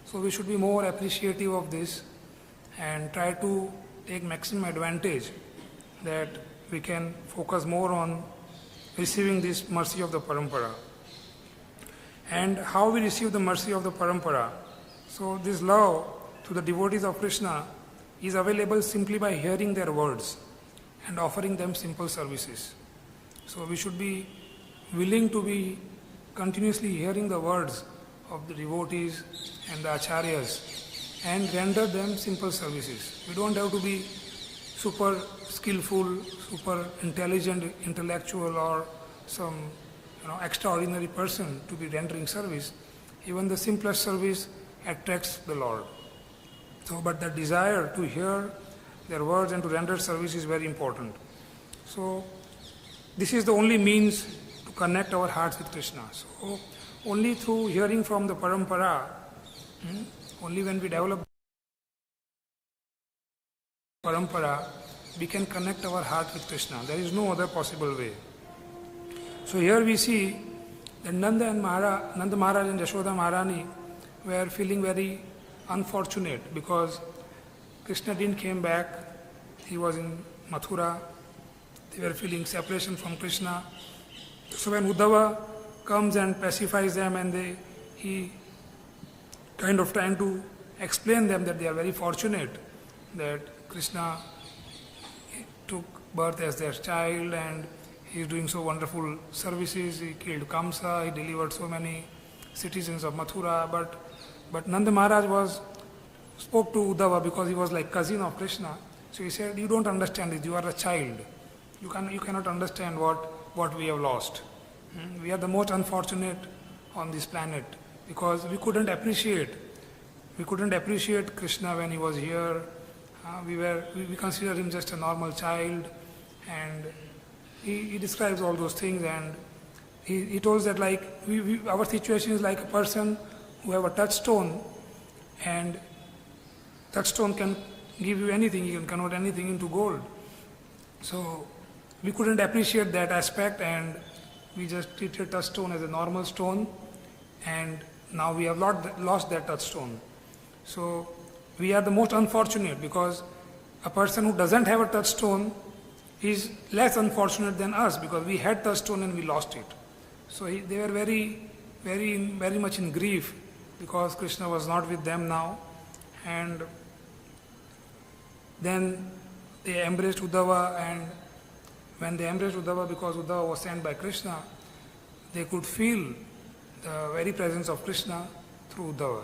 So we should be more appreciative of this and try to take maximum advantage that we can focus more on receiving this mercy of the parampara. And how we receive the mercy of the parampara. So this love to the devotees of Krishna is available simply by hearing their words and offering them simple services. So we should be willing to be continuously hearing the words of the devotees and the acharyas and render them simple services. We don't have to be super skillful, super intelligent, intellectual, or some extraordinary person to be rendering service. Even the simplest service attracts the Lord. So, but the desire to hear their words and to render service is very important. So, this is the only means to connect our hearts with Krishna. So, only through hearing from the parampara, only when we develop parampara, we can connect our heart with Krishna. There is no other possible way. So here we see that Nanda Maharaj and Yashoda Maharani were feeling very unfortunate because Krishna didn't came back he was in Mathura. They were feeling separation from Krishna. So when Uddhava comes and pacifies them, and he kind of trying to explain them that they are very fortunate that Krishna took birth as their child and he is doing so wonderful services. He killed Kamsa, he delivered so many citizens of Mathura. But Nanda Maharaj spoke to Uddhava because he was like cousin of Krishna. So he said, you don't understand this, you are a child. You cannot understand what we have lost. We are the most unfortunate on this planet because we couldn't appreciate Krishna when he was here. We consider him just a normal child, and he describes all those things, and he told that like our situation is like a person who have a touchstone, and touchstone can give you anything, you can convert anything into gold. So we couldn't appreciate that aspect, and we just treated touchstone as a normal stone, and now we have lost that touchstone. So we are the most unfortunate because a person who doesn't have a touchstone is less unfortunate than us because we had touchstone and we lost it. So they were very much in grief because Krishna was not with them now, and then they embraced Uddhava, and when they embraced Uddhava, because Uddhava was sent by Krishna, they could feel the very presence of Krishna through Uddhava.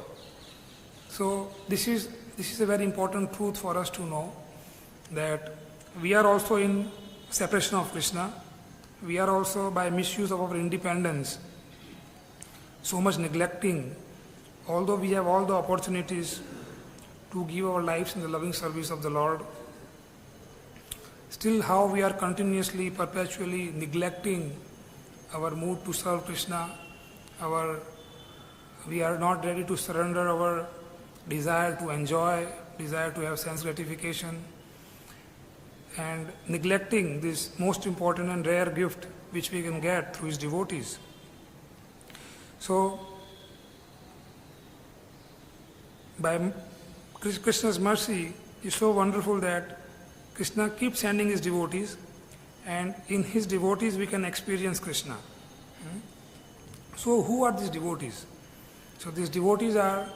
So this is a very important truth for us to know, that we are also in separation of Krishna. We are also, by misuse of our independence, so much neglecting, although we have all the opportunities to give our lives in the loving service of the Lord, still how we are continuously, perpetually neglecting our mood to serve Krishna. We are not ready to surrender our desire to enjoy, desire to have sense gratification, and neglecting this most important and rare gift which we can get through his devotees. So, by Krishna's mercy is so wonderful that Krishna keeps sending his devotees, and in his devotees we can experience Krishna. So who are these devotees? So these devotees are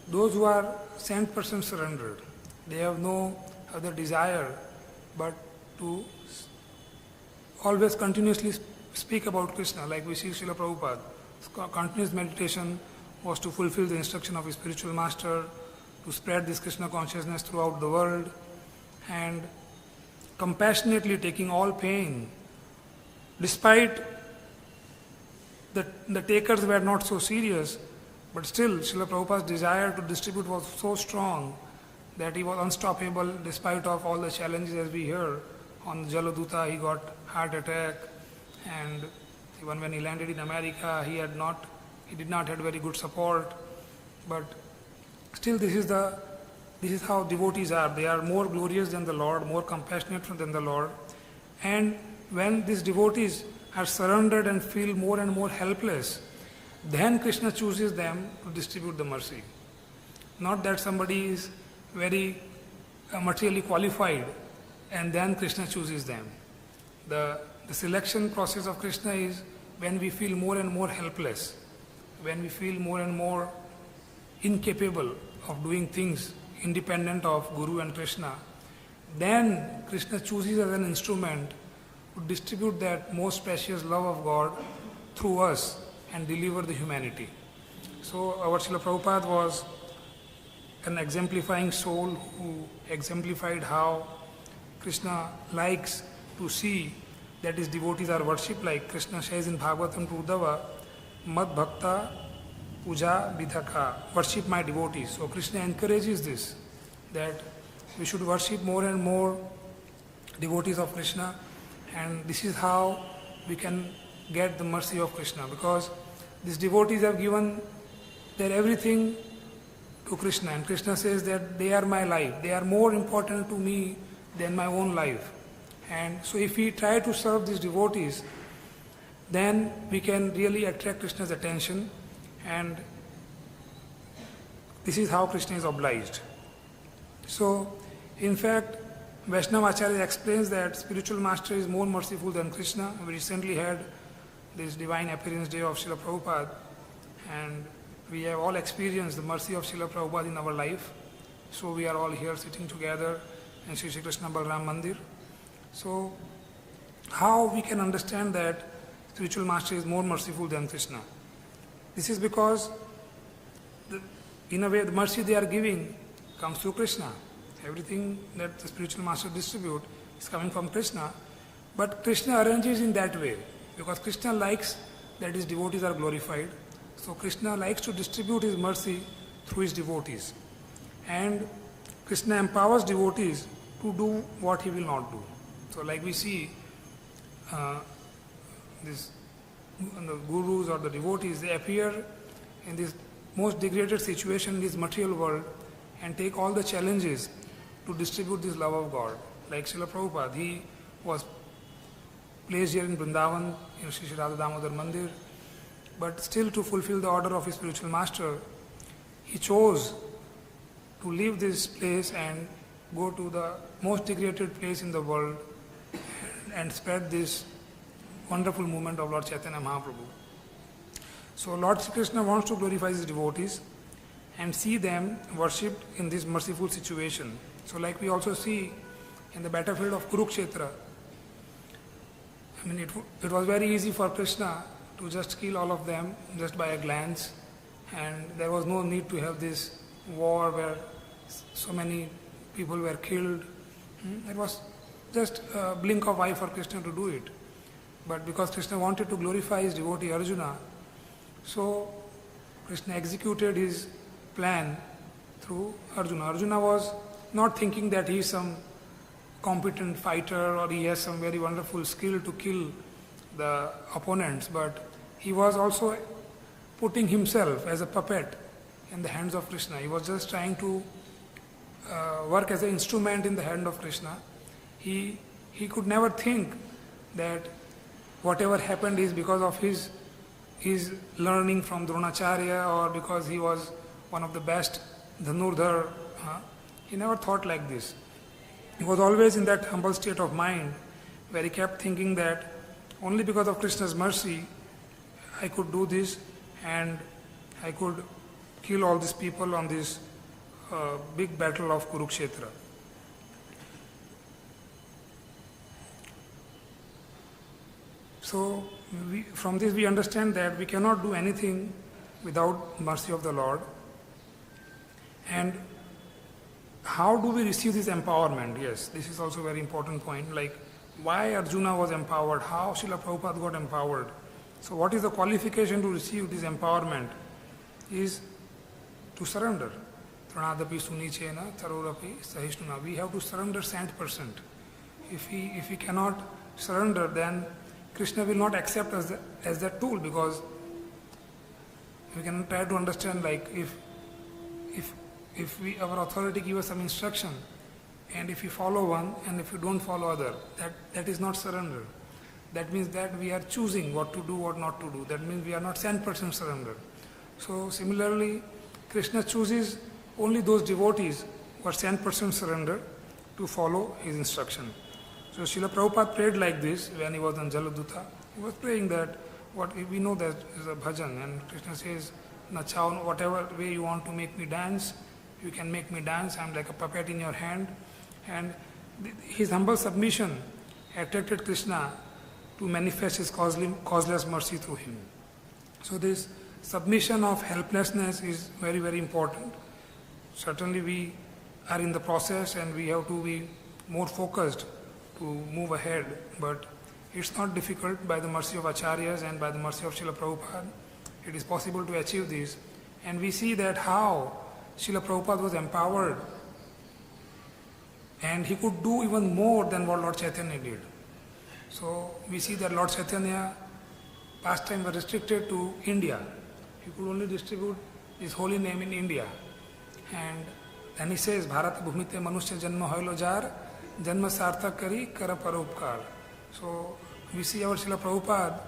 those who are 100% surrendered. They have no other desire but to always continuously speak about Krishna, like we see Srila Prabhupada. Continuous meditation was to fulfill the instruction of his spiritual master, to spread this Krishna consciousness throughout the world, and compassionately taking all pain, despite the takers were not so serious, but still Srila Prabhupada's desire to distribute was so strong that he was unstoppable despite of all the challenges. As we hear, on Jaladuta he got heart attack, and even when he landed in America he did not have very good support, but still this is how devotees are. They are more glorious than the Lord, more compassionate than the Lord, and when these devotees are surrendered and feel more and more helpless, then Krishna chooses them to distribute the mercy. Not that somebody is very materially qualified and then Krishna chooses them. The selection process of Krishna is when we feel more and more helpless, when we feel more and more incapable of doing things independent of Guru and Krishna, then Krishna chooses as an instrument to distribute that most precious love of God through us and deliver the humanity. So our Srila Prabhupada was an exemplifying soul who exemplified how Krishna likes to see that his devotees are worshipped, like Krishna says in Bhagavatam to Uddhava, Mad Bhakta Puja Vidhaka, worship my devotees. So Krishna encourages this, that we should worship more and more devotees of Krishna, and this is how we can get the mercy of Krishna, because these devotees have given their everything to Krishna, and Krishna says that they are my life, they are more important to me than my own life. And so if we try to serve these devotees, then we can really attract Krishna's attention, and this is how Krishna is obliged. So in fact, Vaishnava Acharya explains that spiritual master is more merciful than Krishna. We recently had this divine appearance day of Srila Prabhupada, and we have all experienced the mercy of Srila Prabhupada in our life. So we are all here sitting together in Sri Krishna Balram Mandir. So how we can understand that spiritual master is more merciful than Krishna? This is because in a way the mercy they are giving comes through Krishna. Everything that the spiritual master distribute is coming from Krishna, but Krishna arranges in that way because Krishna likes that his devotees are glorified. So Krishna likes to distribute his mercy through his devotees, and Krishna empowers devotees to do what he will not do. So like we see the gurus or the devotees, they appear in this most degraded situation in this material world and take all the challenges to distribute this love of God. Like Srila Prabhupada, he was placed here in Vrindavan, in Sri Radha Damodar Mandir, but still to fulfill the order of his spiritual master, he chose to leave this place and go to the most degraded place in the world and spread this wonderful movement of Lord Chaitanya Mahaprabhu. So Lord Sri Krishna wants to glorify his devotees and see them worshipped in this merciful situation. So like we also see in the battlefield of Kurukshetra, I mean it was very easy for Krishna to just kill all of them just by a glance, and there was no need to have this war where so many people were killed. It was just a blink of eye for Krishna to do it. But because Krishna wanted to glorify his devotee Arjuna, so Krishna executed his plan through Arjuna. Arjuna was not thinking that he is some competent fighter or he has some very wonderful skill to kill the opponents, but he was also putting himself as a puppet in the hands of Krishna. He was just trying to work as an instrument in the hand of Krishna. He could never think that whatever happened is because of his learning from Dronacharya or because he was one of the best Dhanurdhar. He never thought like this. He was always in that humble state of mind where he kept thinking that only because of Krishna's mercy I could do this and I could kill all these people on this big battle of Kurukshetra. So from this we understand that we cannot do anything without mercy of the Lord. And how do we receive this empowerment? Yes, this is also a very important point. Like why Arjuna was empowered, how Srila Prabhupada got empowered. So what is the qualification to receive this empowerment? Is to surrender. Pranadapi sunichena tarorapi sahishnuna. We have to surrender 100%. If we cannot surrender, then Krishna will not accept us as that tool, because we can try to understand, like if our authority gives us some instruction and if we follow one and if we don't follow other, that is not surrender. That means that we are choosing what to do, what not to do. That means we are not 100% surrender. So similarly, Krishna chooses only those devotees who are 100% surrender to follow his instruction. So Srila Prabhupada prayed like this when he was on Jaladuta. He was praying that what we know that is a bhajan, and Krishna says, Nachao, whatever way you want to make me dance, you can make me dance. I'm like a puppet in your hand. And his humble submission attracted Krishna to manifest his causeless mercy through him. So this submission of helplessness is very, very important. Certainly we are in the process and we have to be more focused to move ahead, but it's not difficult. By the mercy of Acharyas and by the mercy of Srila Prabhupada, it is possible to achieve this. And we see that how Srila Prabhupada was empowered and he could do even more than what Lord Chaitanya did. So we see that Lord Chaitanya pastime was restricted to India. He could only distribute his holy name in India. And then he says, Bharat bhumite manushya janma hoilo jar, janma sarthak kari kara paropkar. So we see our Srila Prabhupada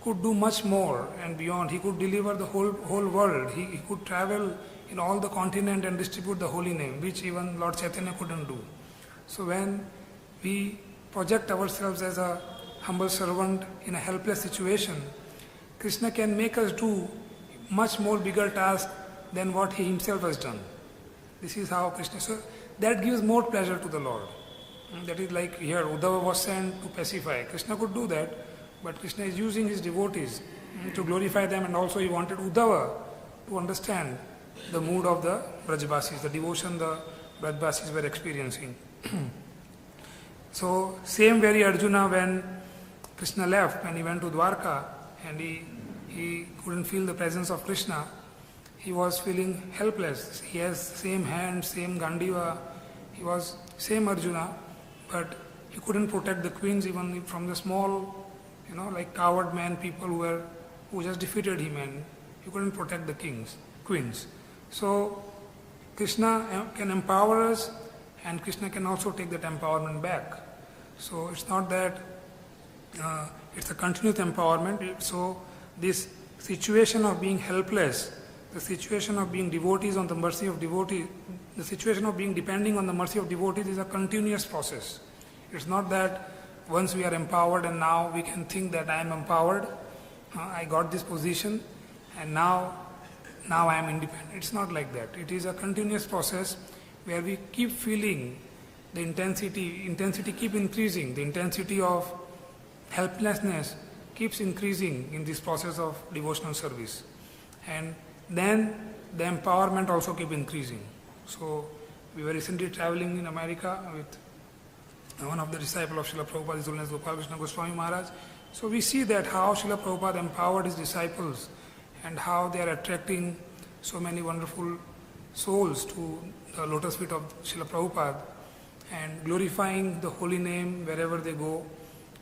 could do much more and beyond. He could deliver the whole world. He could travel in all the continent and distribute the holy name, which even Lord Chaitanya couldn't do. So when we project ourselves as a humble servant in a helpless situation, Krishna can make us do much more bigger task than what he himself has done. This is how Krishna, so that gives more pleasure to the Lord. That is like here, Uddhava was sent to pacify. Krishna could do that, but Krishna is using his devotees to glorify them, and also he wanted Uddhava to understand the mood of the Brajvasis, the devotion the Brajvasis were experiencing. So same very Arjuna, when Krishna left, when he went to Dwarka and he couldn't feel the presence of Krishna, he was feeling helpless. He has same hands, same Gandiva, he was same Arjuna, but he couldn't protect the queens even from the small, like coward man people who just defeated him, and he couldn't protect the queens. So Krishna can empower us, and Krishna can also take that empowerment back. So it's not that it's a continuous empowerment. So this situation of being helpless, the situation of being devotees on the mercy of devotees, the situation of being depending on the mercy of devotees is a continuous process. It's not that once we are empowered and now we can think that I am empowered, I got this position and now I am independent. It's not like that. It is a continuous process where we keep feeling the intensity keep increasing, the intensity of helplessness keeps increasing in this process of devotional service. And then the empowerment also keep increasing. So we were recently traveling in America with one of the disciples of Srila Prabhupada, His Holiness Gopal Krishna Goswami Maharaj. So we see that how Srila Prabhupada empowered his disciples and how they are attracting so many wonderful souls to the lotus feet of Srila Prabhupada and glorifying the holy name wherever they go.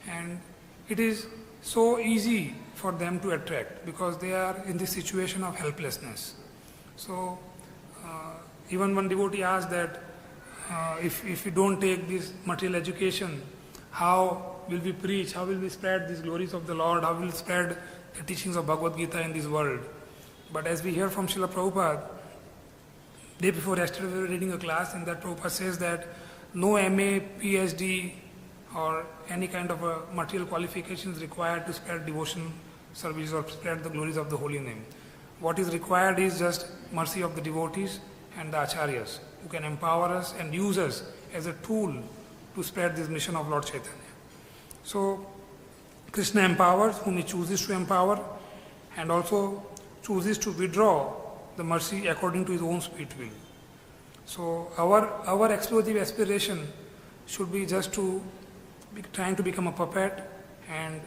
And it is so easy for them to attract because they are in this situation of helplessness. So even one devotee asked that if we don't take this material education, how will we preach, how will we spread these glories of the Lord, how will we spread the teachings of Bhagavad-Gita in this world? But as we hear from Srila Prabhupada, day before yesterday we were reading a class and that Prabhupada says that no MA, PhD or any kind of a material qualification is required to spread devotion service or spread the glories of the holy name. What is required is just mercy of the devotees and the acharyas who can empower us and use us as a tool to spread this mission of Lord Chaitanya. So Krishna empowers whom he chooses to empower and also chooses to withdraw the mercy according to his own sweet will. So our explosive aspiration should be just to be trying to become a puppet and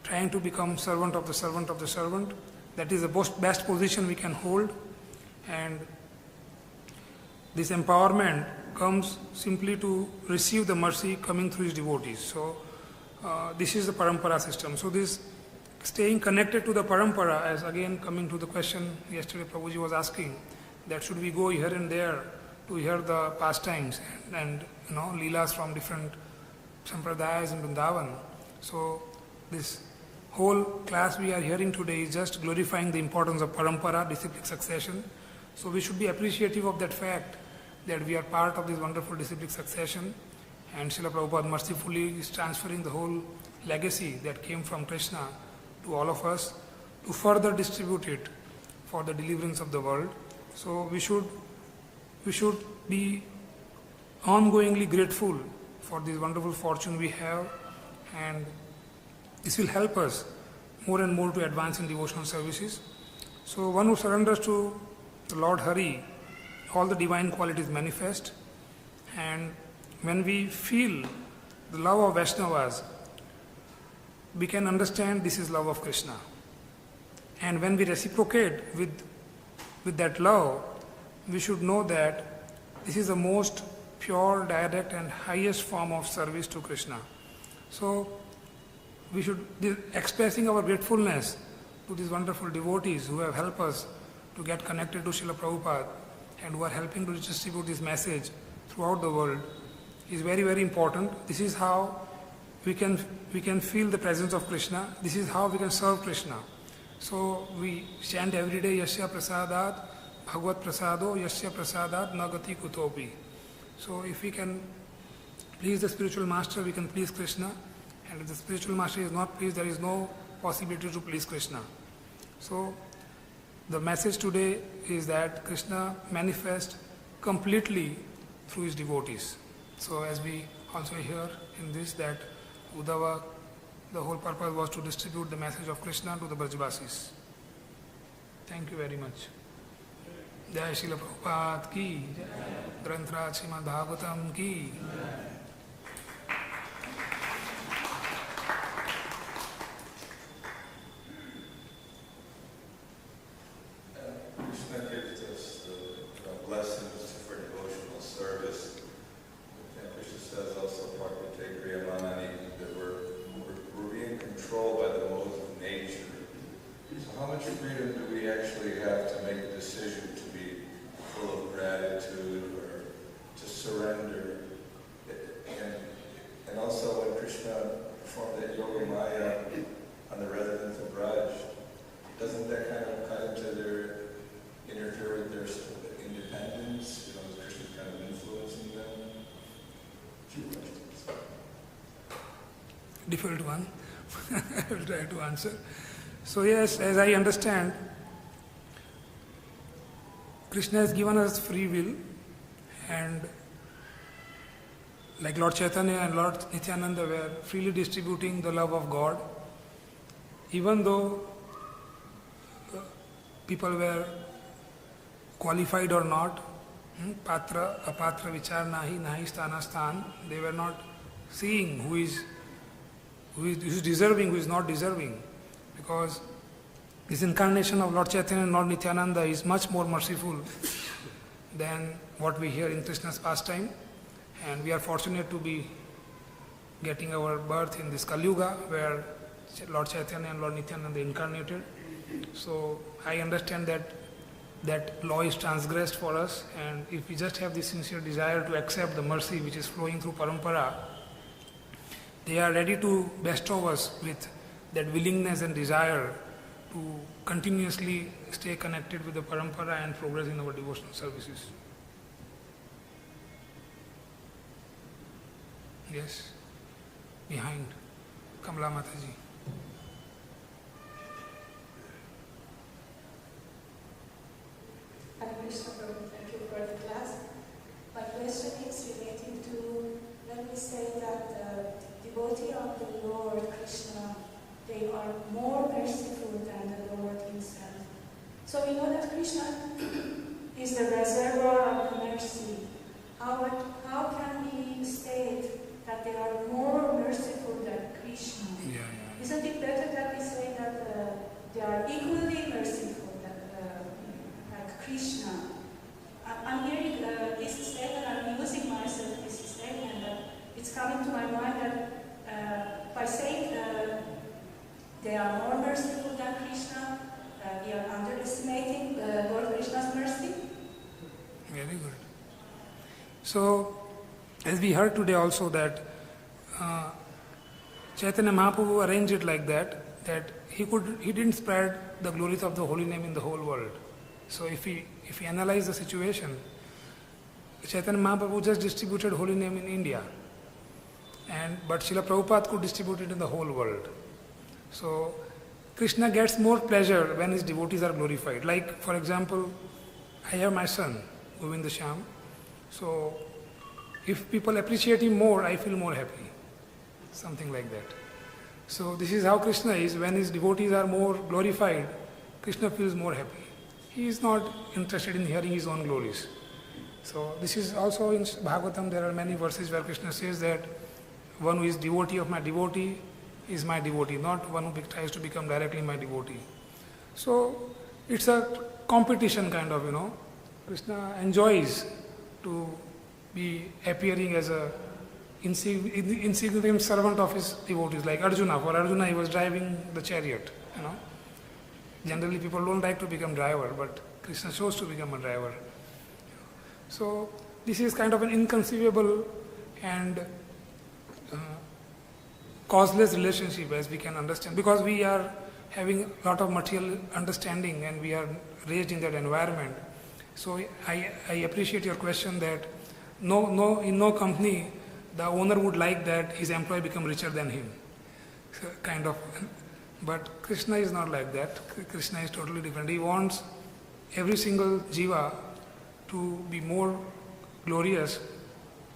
trying to become servant of the servant of the servant. That is the best position we can hold, and this empowerment comes simply to receive the mercy coming through his devotees. So this is the parampara system. So this staying connected to the parampara, as again coming to the question yesterday Prabhuji was asking, that should we go here and there to hear the pastimes and leelas from different sampradayas in Vrindavan. So this whole class we are hearing today is just glorifying the importance of parampara, disciplic succession. So we should be appreciative of that fact that we are part of this wonderful disciplic succession, and Srila Prabhupada mercifully is transferring the whole legacy that came from Krishna to all of us to further distribute it for the deliverance of the world. So we should be ongoingly grateful for this wonderful fortune we have, and this will help us more and more to advance in devotional services. So one who surrenders to the Lord Hari, all the divine qualities manifest, and when we feel the love of Vaishnavas, we can understand this is love of Krishna. And when we reciprocate with that love, we should know that this is the most pure, direct and highest form of service to Krishna. So we should be expressing our gratefulness to these wonderful devotees who have helped us to get connected to Srila Prabhupada and who are helping to distribute this message throughout the world is very, very important. This is how we can feel the presence of Krishna. This is how we can serve Krishna. So we chant every day, Yasya Prasadat, Bhagavad Prasado, Yasya Prasadat, Nagati Kutopi. So if we can please the spiritual master, we can please Krishna. And if the spiritual master is not pleased, there is no possibility to please Krishna. So, the message today is that Krishna manifests completely through his devotees. So, as we also hear in this, that Uddhava, the whole purpose was to distribute the message of Krishna to the Brajvasis. Thank you very much. Jai Srila Prabhupada ki, Granthra Srimad Bhagavatam ki. Krishna gives us the lessons for devotional service. And Krishna says also, Bhakti Kriya Manani, that we're being controlled by the modes of nature. So how much freedom do we actually have to make a decision to be full of gratitude or to surrender? And also when Krishna performed that Yoga Maya on the residents of Braj, doesn't that kind of cut into their, interfere with their independence? You know, is Krishna kind of influencing them? Few questions. Difficult one. I will try to answer. So yes, as I understand, Krishna has given us free will, and like Lord Chaitanya and Lord Nityananda were freely distributing the love of God, even though people were qualified or not, patra, apatra, vichar, nahi, nahi, sthana, sthan, they were not seeing who is deserving, who is not deserving. Because this incarnation of Lord Chaitanya and Lord Nityananda is much more merciful than what we hear in Krishna's pastime. And we are fortunate to be getting our birth in this Kali Yuga, where Lord Chaitanya and Lord Nityananda incarnated. So I understand that law is transgressed for us, and if we just have this sincere desire to accept the mercy which is flowing through parampara, they are ready to bestow us with that willingness and desire to continuously stay connected with the parampara and progress in our devotional services. Yes, behind Kamala Mataji. Hare Krishna Prabhu, thank you for the class. My question is relating to, let me say that the devotee of the Lord Krishna, they are more merciful than the Lord himself. So we know that Krishna is the reservoir of mercy. How can we state that they are more merciful than Krishna? Yeah. Isn't it better that we say that they are equally merciful like Krishna? I'm hearing this statement, I'm using myself this statement, but it's coming to my mind that by saying they are more merciful than Krishna, we are underestimating Lord Krishna's mercy. Very good. So, as we heard today also that Chaitanya Mahaprabhu arranged it like that he didn't spread the glories of the holy name in the whole world. So if we analyze the situation, Chaitanya Mahaprabhu just distributed holy name in India, but Srila Prabhupada could distribute it in the whole world. So Krishna gets more pleasure when his devotees are glorified. Like, for example, I have my son, Govinda Shyam. So if people appreciate him more, I feel more happy. Something like that. So this is how Krishna is. When his devotees are more glorified, Krishna feels more happy. He is not interested in hearing his own glories. So this is also in Bhagavatam, there are many verses where Krishna says that one who is devotee of my devotee is my devotee, not one who tries to become directly my devotee. So it's a competition kind of, Krishna enjoys to be appearing as a insignificant servant of his devotees, like Arjuna. For Arjuna, he was driving the chariot, Generally, people don't like to become driver, but Krishna chose to become a driver. So this is kind of an inconceivable and causeless relationship, as we can understand, because we are having a lot of material understanding and we are raised in that environment. So I appreciate your question that in no company the owner would like that his employee become richer than him. So, kind of. But Krishna is not like that. Krishna is totally different. He wants every single jiva to be more glorious.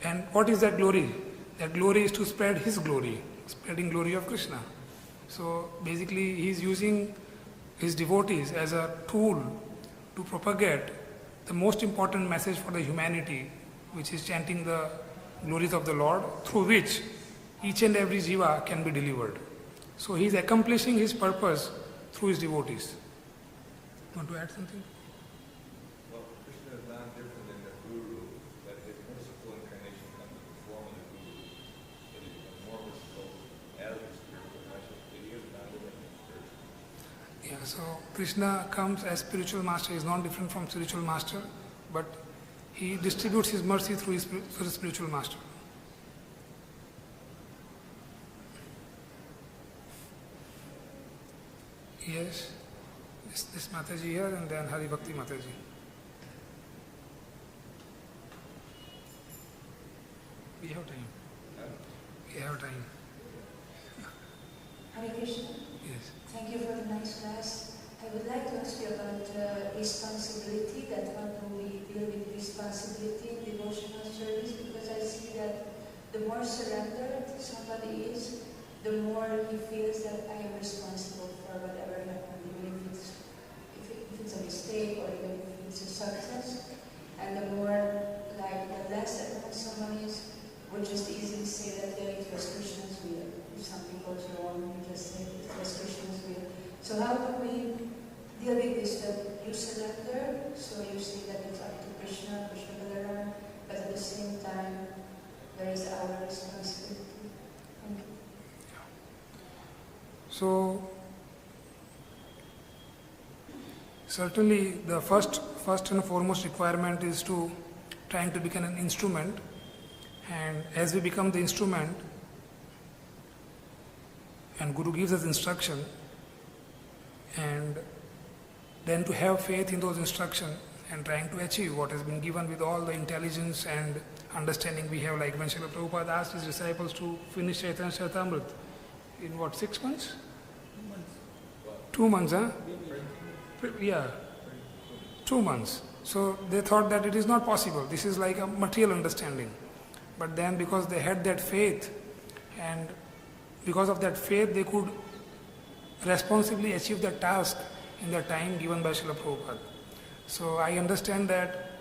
And what is that glory? That glory is to spread his glory, spreading glory of Krishna. So basically he is using his devotees as a tool to propagate the most important message for the humanity, which is chanting the glories of the Lord, through which each and every jiva can be delivered. So he is accomplishing his purpose through his devotees. Want to add something? Well, Krishna is not different than the guru, but his merciful incarnation comes in the form of the guru. But he becomes more merciful as the spiritual master. He is not different than spiritual. Yeah, so Krishna comes as spiritual master. He is not different from spiritual master, but he distributes his mercy through his spiritual master. Yes, this Mataji here and then Hari Bhakti Mataji. We have time. We have time. Hare Krishna. Yes. Thank you for the nice class. I would like to ask you about responsibility, that how do we deal with responsibility in devotional service, because I see that the more surrendered somebody is, the more he feels that I am responsible for whatever happened, even if it's a mistake or even if it's a success. And the more, like, the less at home someone is, would just easily say that yeah, it was Krishna's will. If something goes wrong, you just say it was Krishna's will. So how do we deal with this, that you surrender, so you say that it's up to Krishna, Krishna will learn, but at the same time, there is our responsibility. Thank you. So certainly the first and foremost requirement is to trying to become an instrument, and as we become the instrument and Guru gives us instruction, and then to have faith in those instructions and trying to achieve what has been given with all the intelligence and understanding we have, like when Srila Prabhupada asked his disciples to finish Chaitanya Charitamrita in what, 6 months? 2 months, huh? Yeah, 2 months. So they thought that it is not possible. This is like a material understanding. But then because they had that faith, and because of that faith they could responsibly achieve the task in the time given by Srila Prabhupada. So I understand that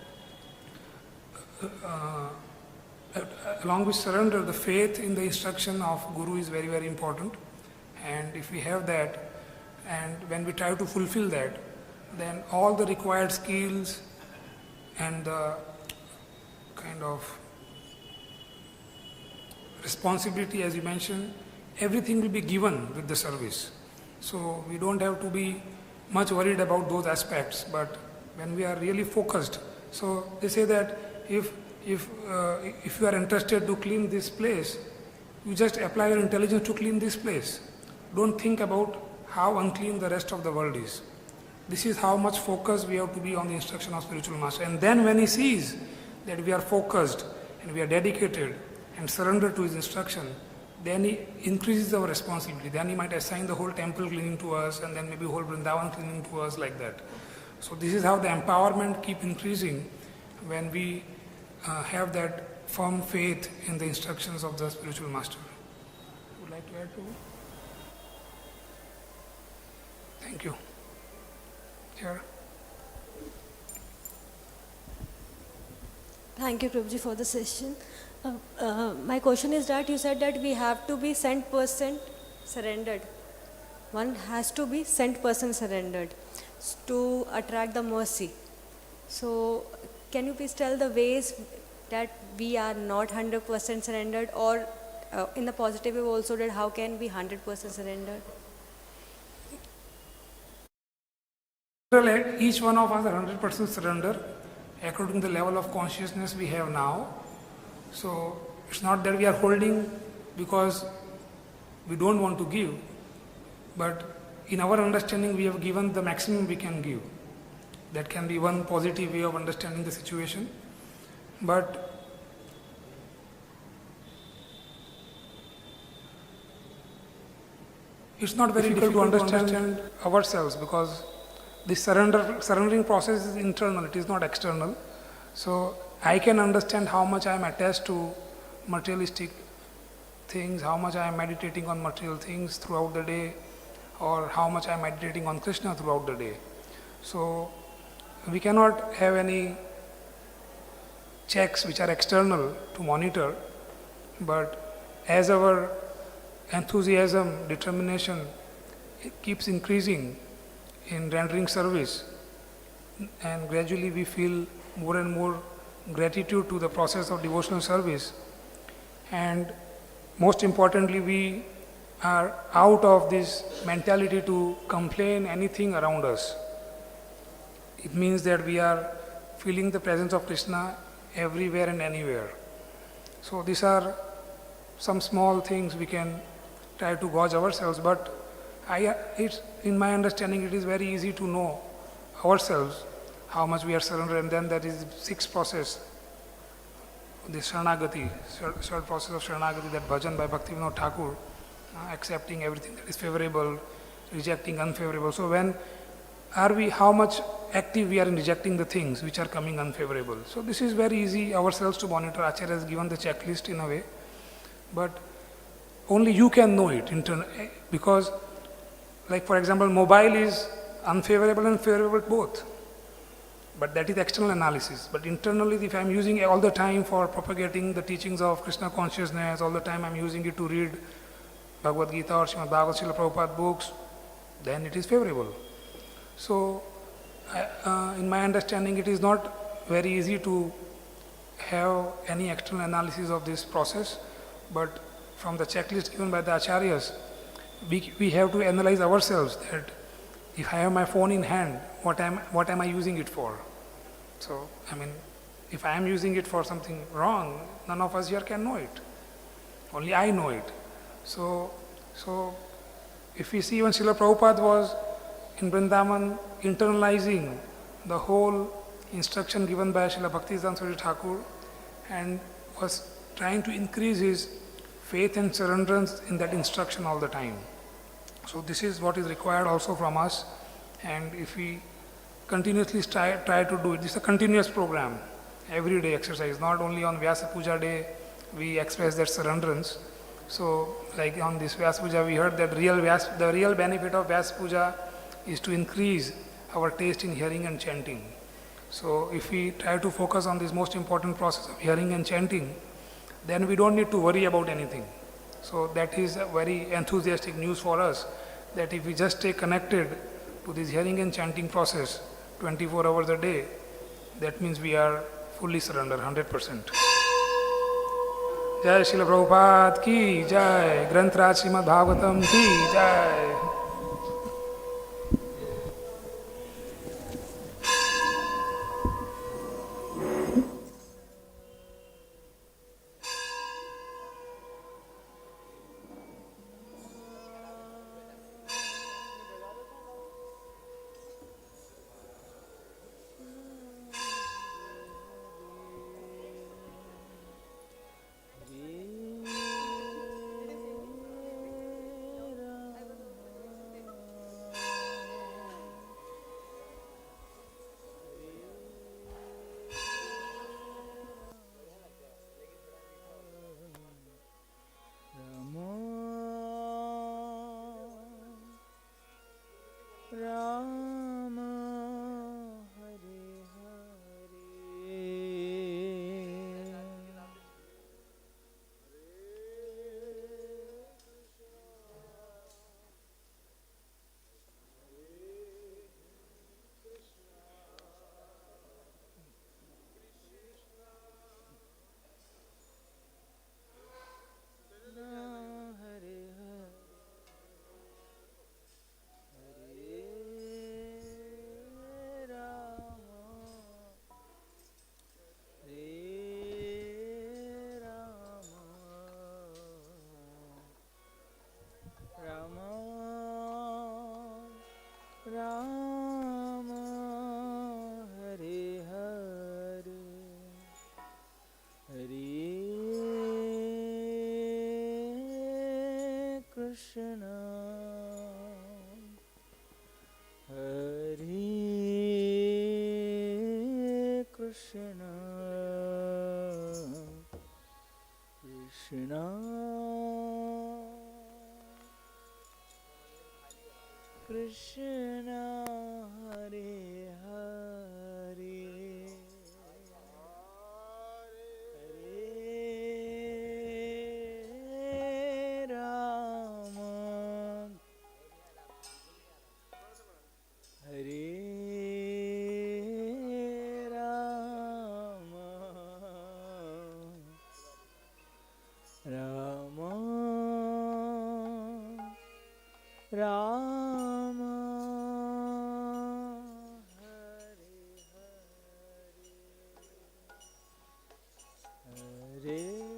along with surrender, the faith in the instruction of Guru is very, very important. And if we have that, and when we try to fulfill that, then all the required skills and the kind of responsibility, as you mentioned, everything will be given with the service. So we don't have to be much worried about those aspects, but when we are really focused, so they say that if you are interested to clean this place, you just apply your intelligence to clean this place. Don't think about how unclean the rest of the world is. This is how much focus we have to be on the instruction of spiritual master. And then when he sees that we are focused and we are dedicated and surrender to his instruction, then he increases our responsibility. Then he might assign the whole temple cleaning to us, and then maybe whole Vrindavan cleaning to us, like that. So this is how the empowerment keep increasing when we have that firm faith in the instructions of the spiritual master. Would like to add to it? Thank you. Here. Thank you, Prabhuji, for the session. My question is that you said that we have to be 100% surrendered. One has to be 100% surrendered to attract the mercy. So, can you please tell the ways that we are not 100% surrendered, or in the positive way also, that how can we 100% surrendered? Each one of us are 100% surrender according to the level of consciousness we have now. So it's not that we are holding because we don't want to give, but in our understanding we have given the maximum we can give. That can be one positive way of understanding the situation. But it's not very difficult to understand ourselves, because the surrendering process is internal, it is not external. So I can understand how much I am attached to materialistic things, how much I am meditating on material things throughout the day, or how much I am meditating on Krishna throughout the day. So we cannot have any checks which are external to monitor, but as our enthusiasm, determination, it keeps increasing in rendering service, and gradually we feel more and more gratitude to the process of devotional service, and most importantly we are out of this mentality to complain anything around us. It means that we are feeling the presence of Krishna everywhere and anywhere. So these are some small things we can try to gauge ourselves, but it's, in my understanding, it is very easy to know ourselves how much we are surrendered, and then there is sixth process, the Sharanagati, third process of Sharanagati, that bhajan by Bhakti-Vinod Thakur, accepting everything that is favorable, rejecting unfavorable. So when are we, how much active we are in rejecting the things which are coming unfavorable. So this is very easy ourselves to monitor. Acharya has given the checklist in a way, but only you can know it because, like for example, mobile is unfavorable and favorable both, but that is external analysis. But internally, if I am using it all the time for propagating the teachings of Krishna consciousness, all the time I am using it to read Bhagavad-Gita or Srimad Bhagavad-Gita Prabhupada books, then it is favorable. So in my understanding, it is not very easy to have any external analysis of this process, but from the checklist given by the acharyas, we have to analyze ourselves that if I have my phone in hand, what am I using it for? So, I mean, if I am using it for something wrong, none of us here can know it. Only I know it. So if we see, even Srila Prabhupada was in Vrindavan internalizing the whole instruction given by Srila Bhaktisiddhanta Saraswati Thakur, and was trying to increase his faith and surrenderance in that instruction all the time. So this is what is required also from us, and if we continuously try to do it, this is a continuous program, everyday exercise, not only on Vyasa Puja day we express that surrenderance. So like on this Vyasa Puja we heard that the real benefit of Vyasa Puja is to increase our taste in hearing and chanting. So if we try to focus on this most important process of hearing and chanting, then we don't need to worry about anything. So that is a very enthusiastic news for us, that if we just stay connected to this hearing and chanting process 24 hours a day, that means we are fully surrendered, 100%. Jai Srila Prabhupada ki jai, Granth-raj Srimad Bhagavatam ki jai. Krishna Hare Krishna, Krishna Krishna Hare Hare, Hare Rama, Hare Rama, Rama Rama, Hare Hare,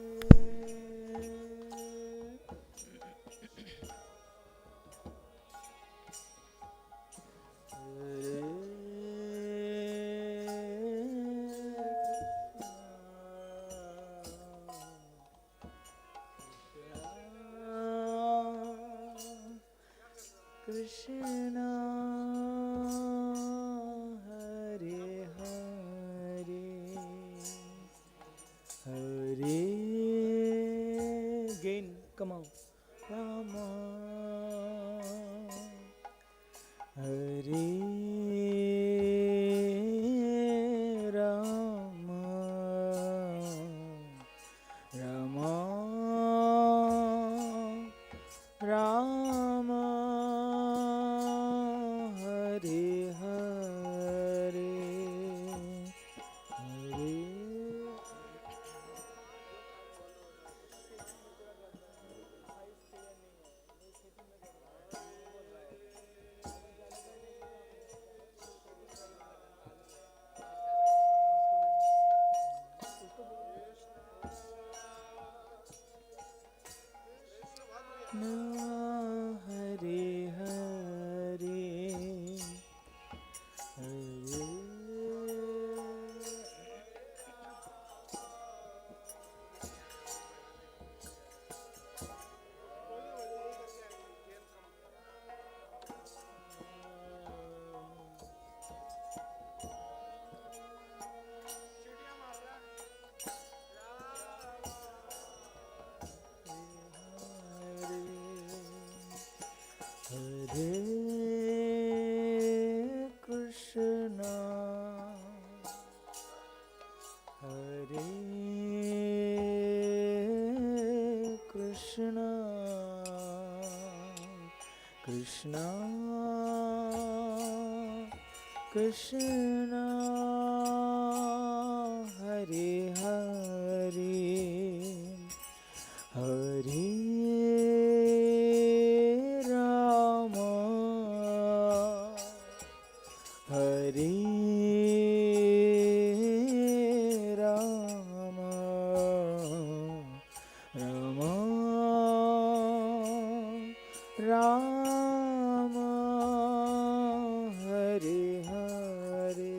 Krishna Hare Hare, Hare again, come on, Rama, Hare Rama, Rama Rama, Hare Hare, Hare Na Hare Hare, Hare Hare Krishna, Hare Krishna, Krishna Krishna Hare Hare, Hare Rama, Hare Rama, Rama Rama, Hare Hare.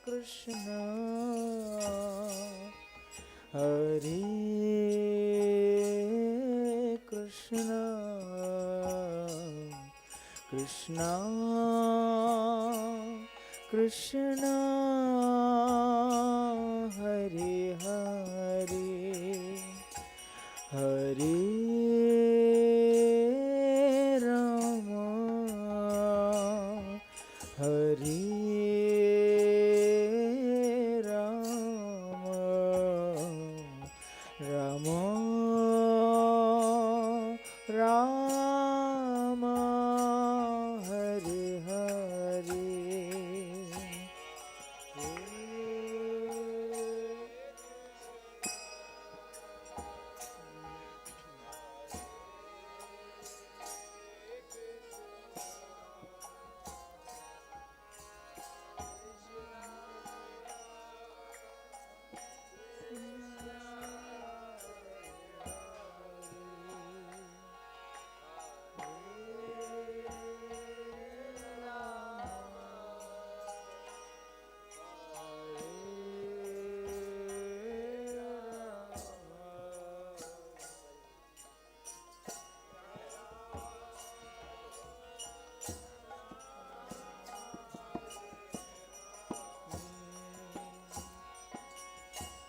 Krishna, Hare Krishna, Krishna Krishna, Hare Hare, Hare Rama, Hare Rama,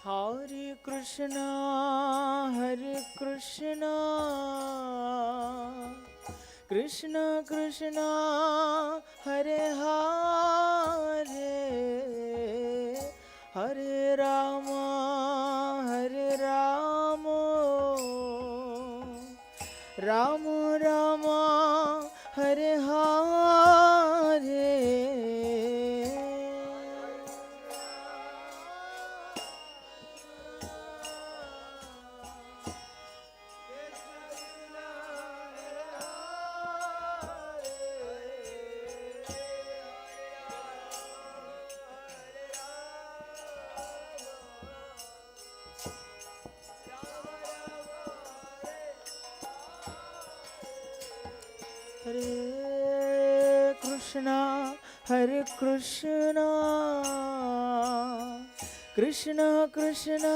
Hare Krishna, Krishna Krishna, Hare Hare, Hare Rama, Rama Rama, Hare Hare. Hare Krishna, Krishna Krishna,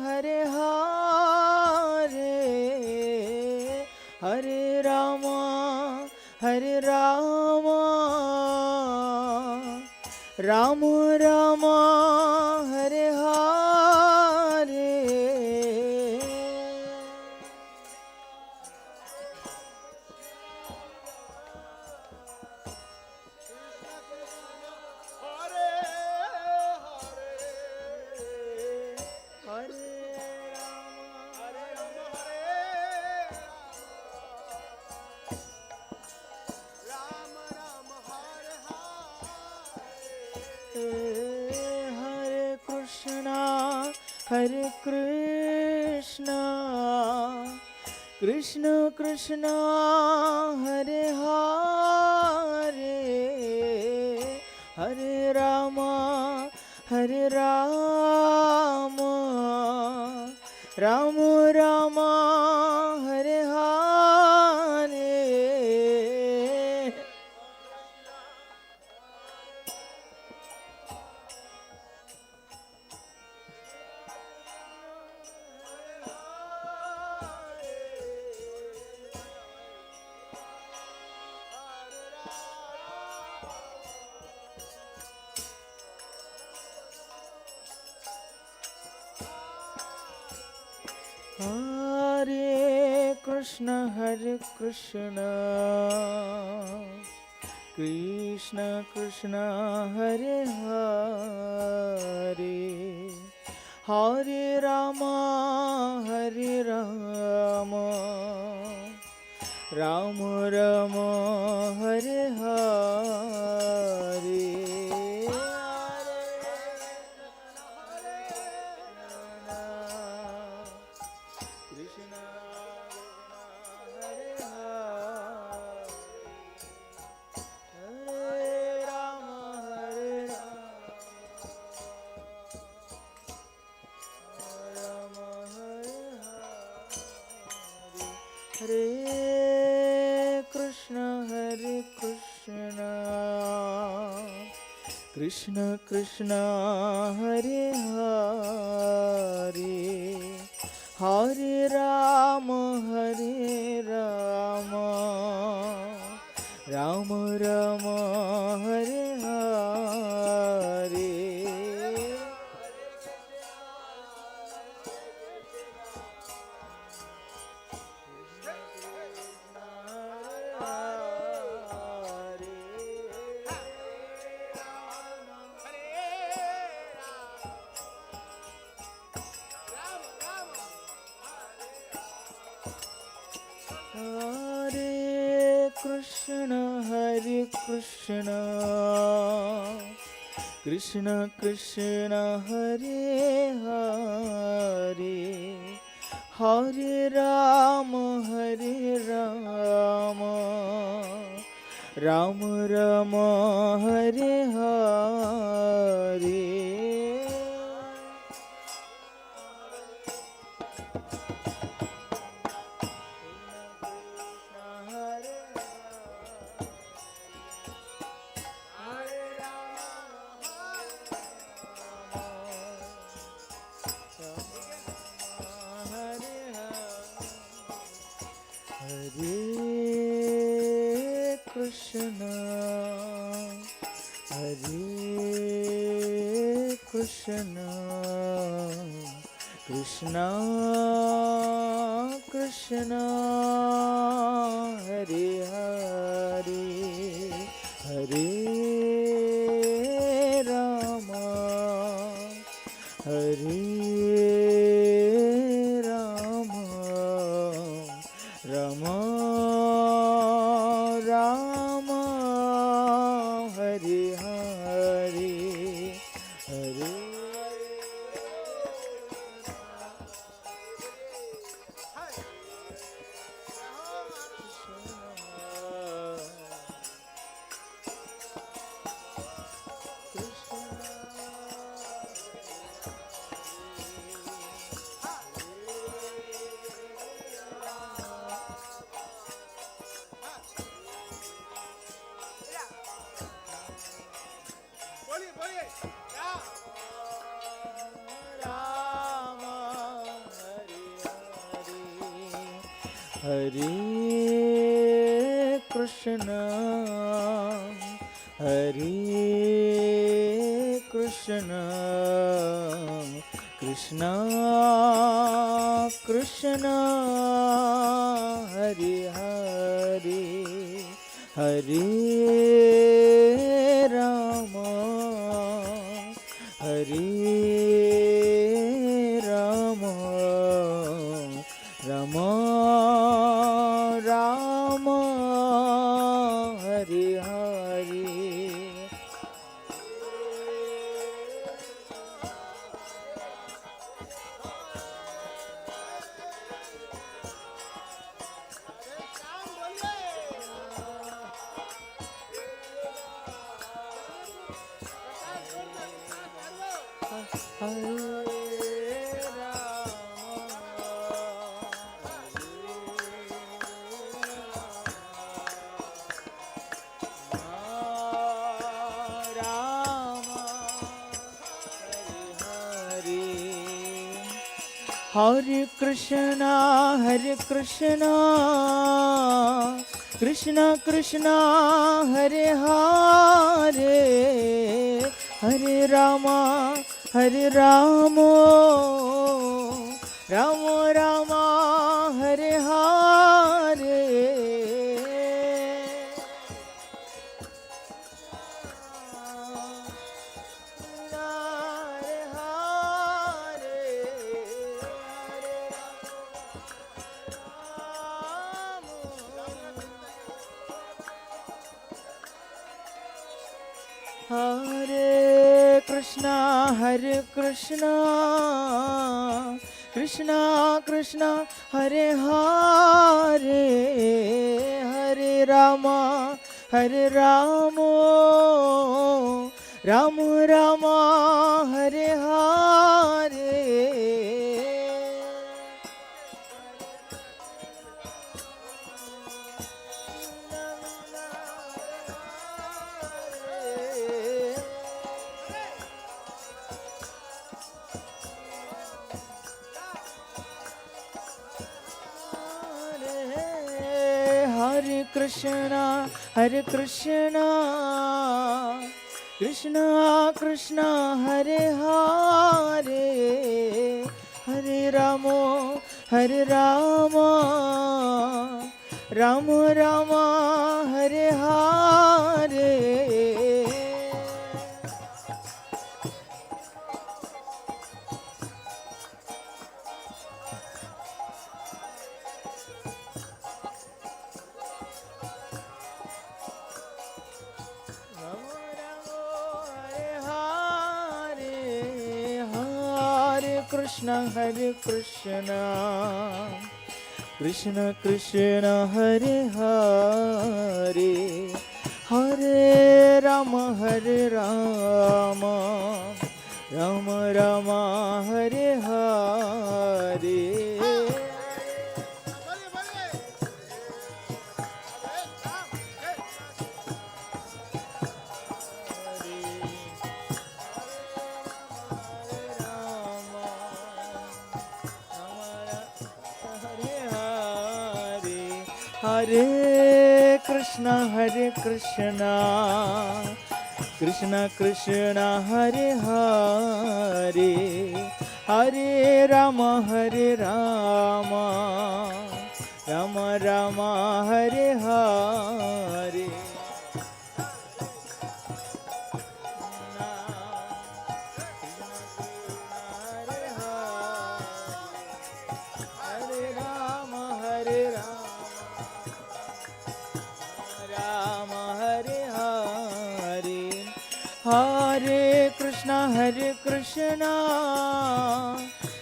Hare Hare, Hare Rama, Rama Rama, Hare Hare. Hare Krishna, Krishna Krishna, Hare Hare, Hare Rama, Rama Rama, Hare Hare. Hare Krishna, Krishna Krishna, Hare Hare, Hare Rama, Rama Rama, Hare Hare. Hare Krishna, Krishna Krishna, Hare Hare, Hare Rama, Rama Rama, Hare Hare. Hare Krishna, Krishna Krishna, Hare Hare, Hare Rama, Rama Rama, Hare Hare. Hare Krishna, Hare Krishna, Krishna Krishna Hare Hare Hare Rama Hare Rama Rama Rama Hare Hare Hare Hare Krishna Hare Krishna Krishna Krishna Hare Hare Hare Rama Hare Rama Rama Rama Hare Hare Hare Krishna Krishna Krishna Hare Hare Hare Rama Rama Rama Hare Hare Hare Krishna Krishna Krishna Hare Hare Hare Rama Rama Rama Hare Hare Hare Krishna Krishna Krishna Hare Hare Hare Rama Rama Rama Hare Hare Krishna Krishna Krishna Hare Hare Hare Rama Rama Rama Hare Hare Hare Krishna Krishna Krishna Hare Hare Hare Rama Hare Rama Rama Rama Hare Hare Hare Rama Hare Rama Hare Hare Hare Krishna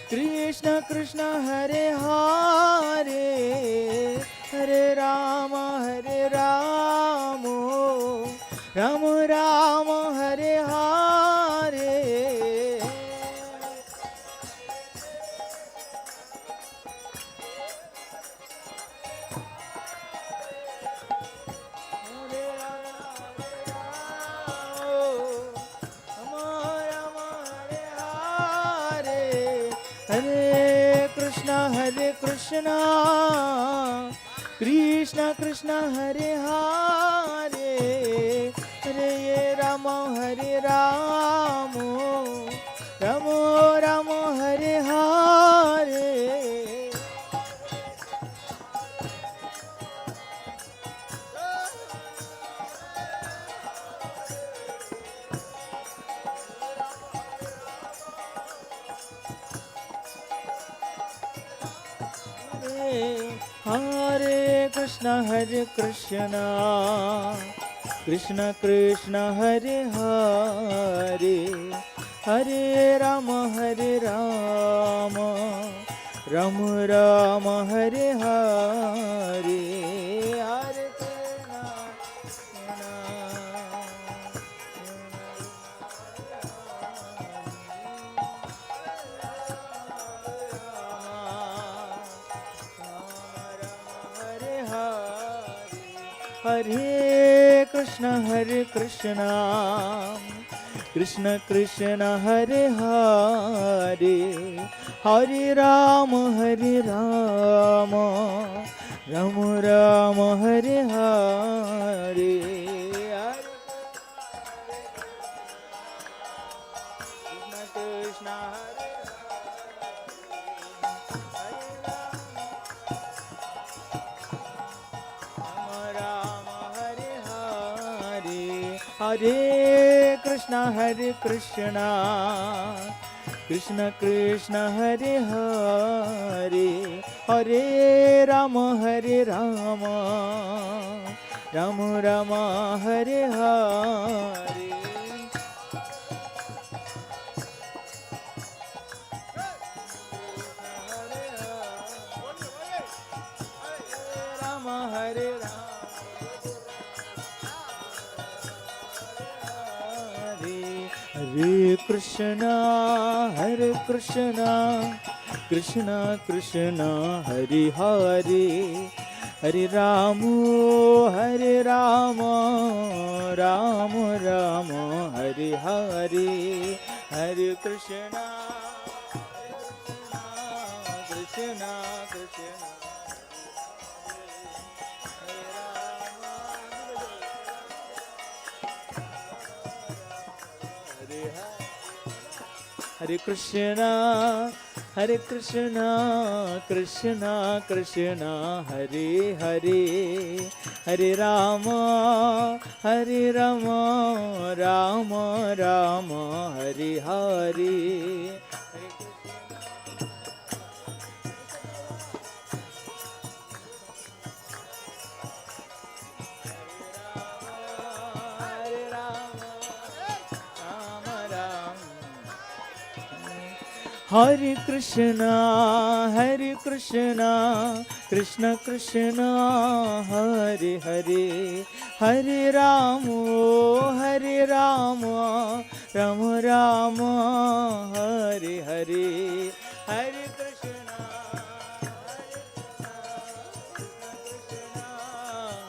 Krishna Krishna Hare Hare Hare Rama Rama Rama Hare Hare Hare Krishna Krishna Krishna Hare Hare Hare Rama Rama Rama Hare Hare Hare Krishna Krishna Krishna Hare Hare Hare Rama Rama Rama Hare Hare Hare Hare Krishna Krishna Krishna Hare Hare Hare Rama Rama Rama Hare Hare Krishna Hare Krishna Krishna Krishna Hare Hare Hare Rama Rama Rama Hare Hare Rama Hare Rama Hare Krishna Krishna Krishna Hare Hare Hare Rama Rama Rama Hare Hare Hare Krishna Krishna Krishna Hare Krishna Krishna Krishna Hare Hare Hare Rama Rama Rama Hare Hare Hare Krishna Krishna Krishna Hare Hare Hare Rama Rama Rama Hare Hare Hare Krishna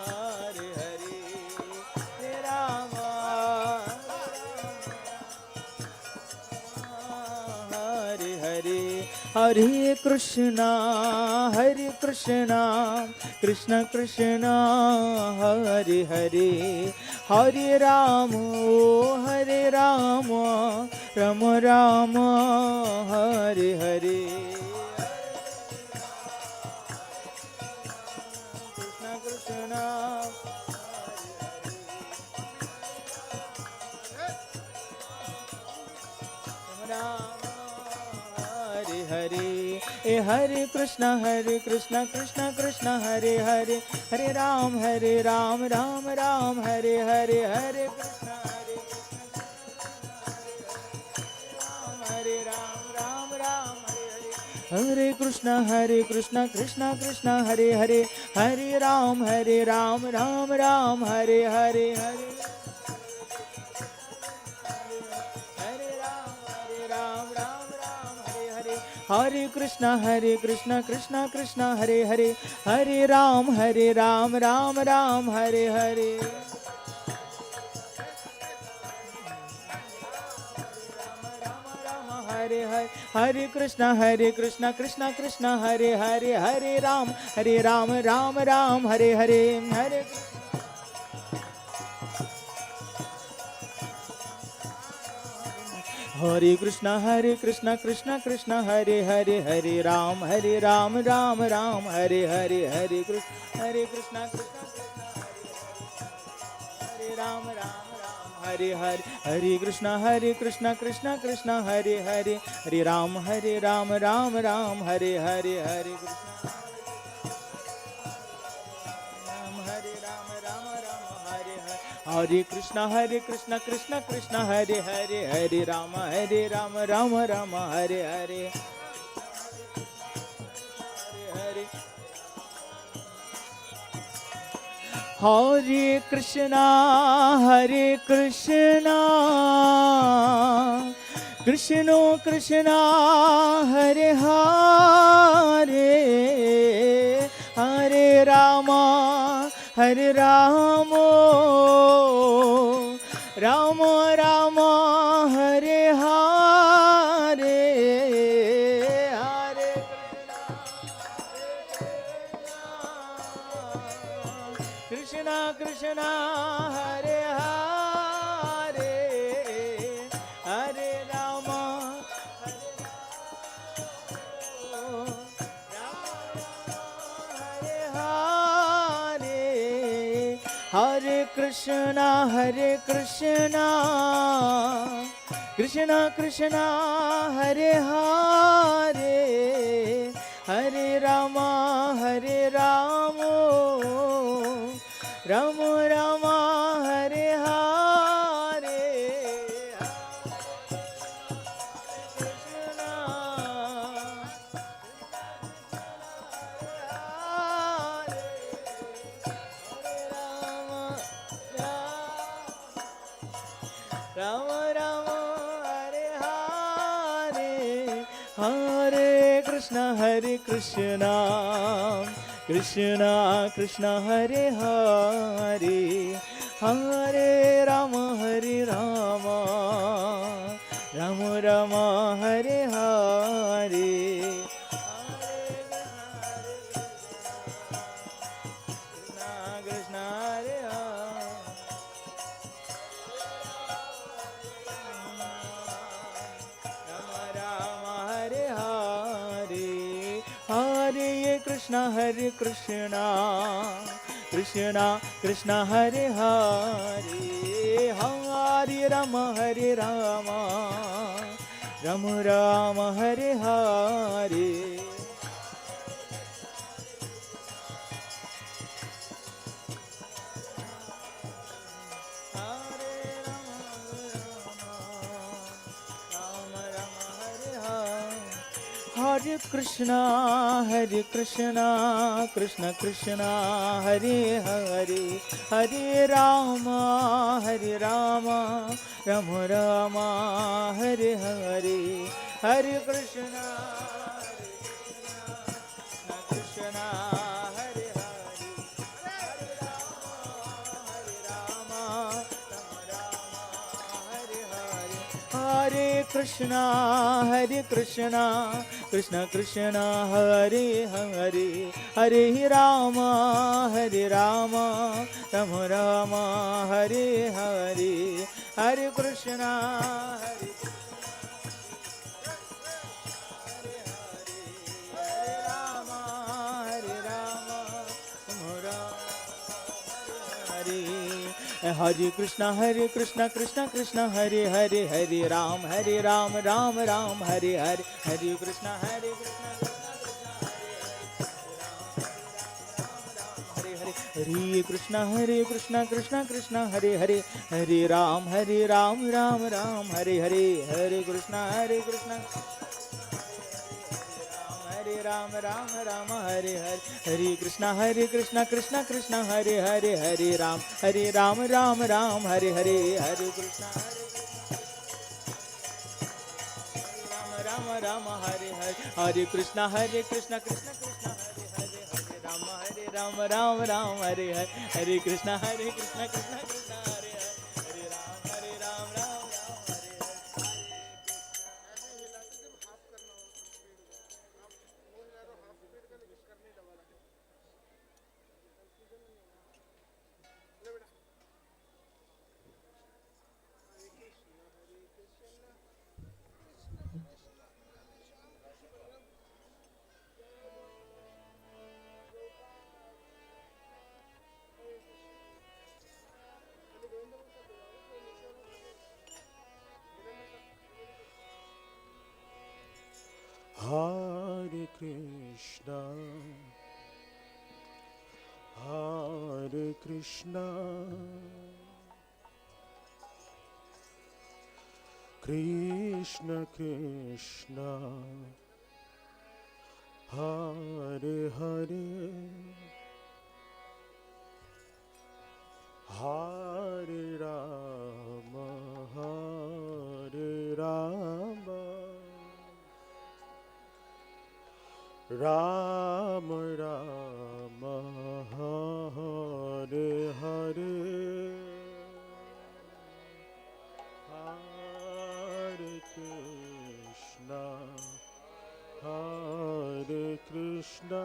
Hare Hare Hare Rama Hare Krishna Krishna Krishna Hare Hare Hare Rama Ram Ram Hare Hare Krishna Krishna Hare Hare Hare Krishna Krishna Krishna Hare Hare Hare Ram Ram Ram Hare Hare Hare Krishna Hare Ram Ram Hare Krishna Krishna Krishna Hare Hare Hare Ram Ram Hare Hare Hare Hare Krishna Krishna Krishna Hare Hare Hare Ram Ram Hare Hare Hare Hare Krishna Krishna Krishna Hare Hare Hare Ram Ram Hare Hare Hare Hare Krishna Krishna Krishna Hare Hare Hare Ram Ram Hare Hare Hare Krishna Hare Ram Hare Hare Hare Krishna Krishna Hare Hare Hare Ram Ram Hare Hare Hare Hare Krishna Krishna Krishna Hare Hare Hare Ram Ram Hare Hare Hare Krishna Krishna Krishna Hare Hare Hare Rama Rama Rama Hare Hare Hare Krishna Krishna Hare Hare Hare Rama Hare Krishna Krishna Krishna Hare Hare Hare Rama Rama Rama Hare Hare Rama Rama Hare Hare Hare Krishna Krishna Krishna Hare Hare Hare Rama Rama Rama Hare Hare Krishna Hare Hare Krishna Krishna Hare Hare Hare Rama Rama Rama Hare Hare Hare Krishna Krishna Krishna Hare Hare Hare Rama Rama Rama Hare Hare Hare Krishna Krishna Hare Hare Hare Rama Hare Hare Hare Krishna Krishna Krishna Hare Hare Hare Rama Rama Rama Hare Hare Hare Krishna Hare Krishna Krishna Krishna Hare Hare, Hare Ram Ram Ram Hare Hare, Hare Krishna Krishna Hare Krishna Krishna Krishna Hare Hare, Hare Ram Ram Hare Hare, Hare Krishna Krishna Hare Ram Ram Hare Hare, Hare Krishna Krishna Krishna Hare Hare, Hare Ram Ram Hare Hare, Hare Krishna Ram Hare Hare, Hare Krishna Krishna Krishna Hare Hare, Hare Ram Ram Hare Hare, Hare Krishna Krishna Krishna Hare Hare, Hare Ram Ram Hare Hare. Hare Krishna, Hare Krishna, Krishna Krishna, Hare Hare, Hare Rama, Hare Rama, Rama Rama, Hare Hare, Hare Krishna, Hare Krishna,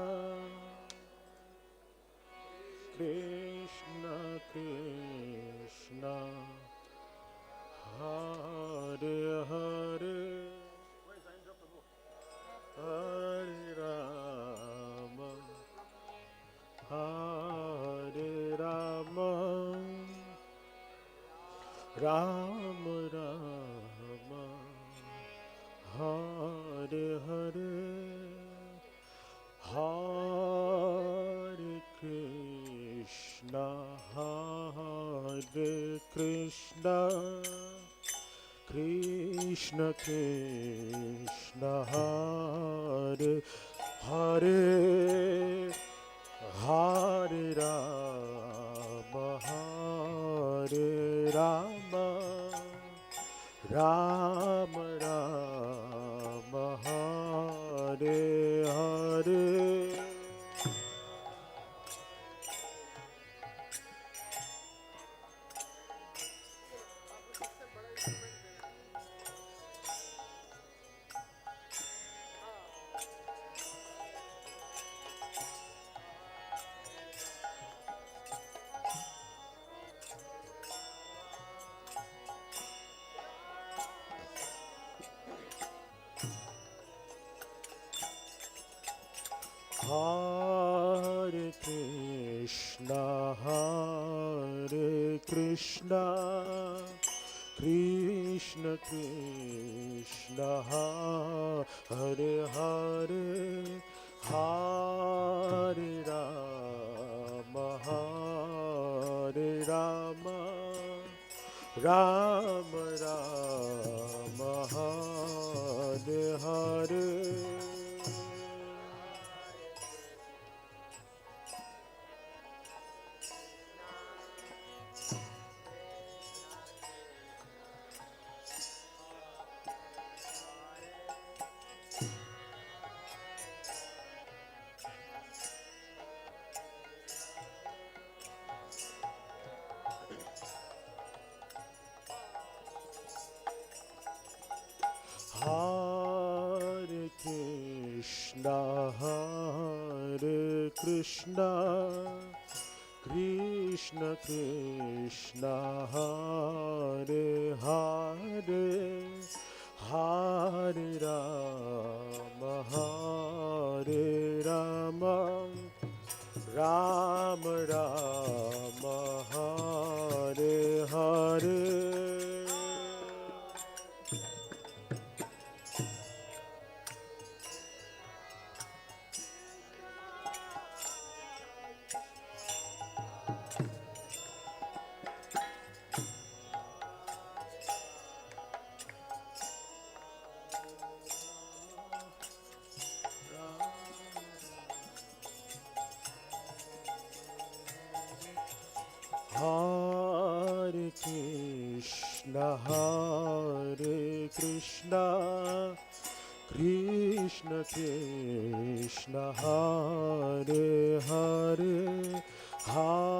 Krishna Krishna, Hare Hare, Hare Rama, Hare Rama, Rama Rama, Hare Hare, Hare Krishna, Hare Krishna, Krishna Krishna, Hare Hare, Hare Rama, Hare Rama, Rama Rama, Hare Hare. Hare Krishna, Hare Krishna, Krishna Krishna, Hare Hare, Hare Rama, Hare Rama, Rama Rama, Hare Hare. Hare Krishna, Hare Krishna, Krishna Krishna, Hare Hare, Hare Rama, Hare Rama, Rama Rama, Hare Hare Krishna, Krishna Krishna, Hare Hare, Hare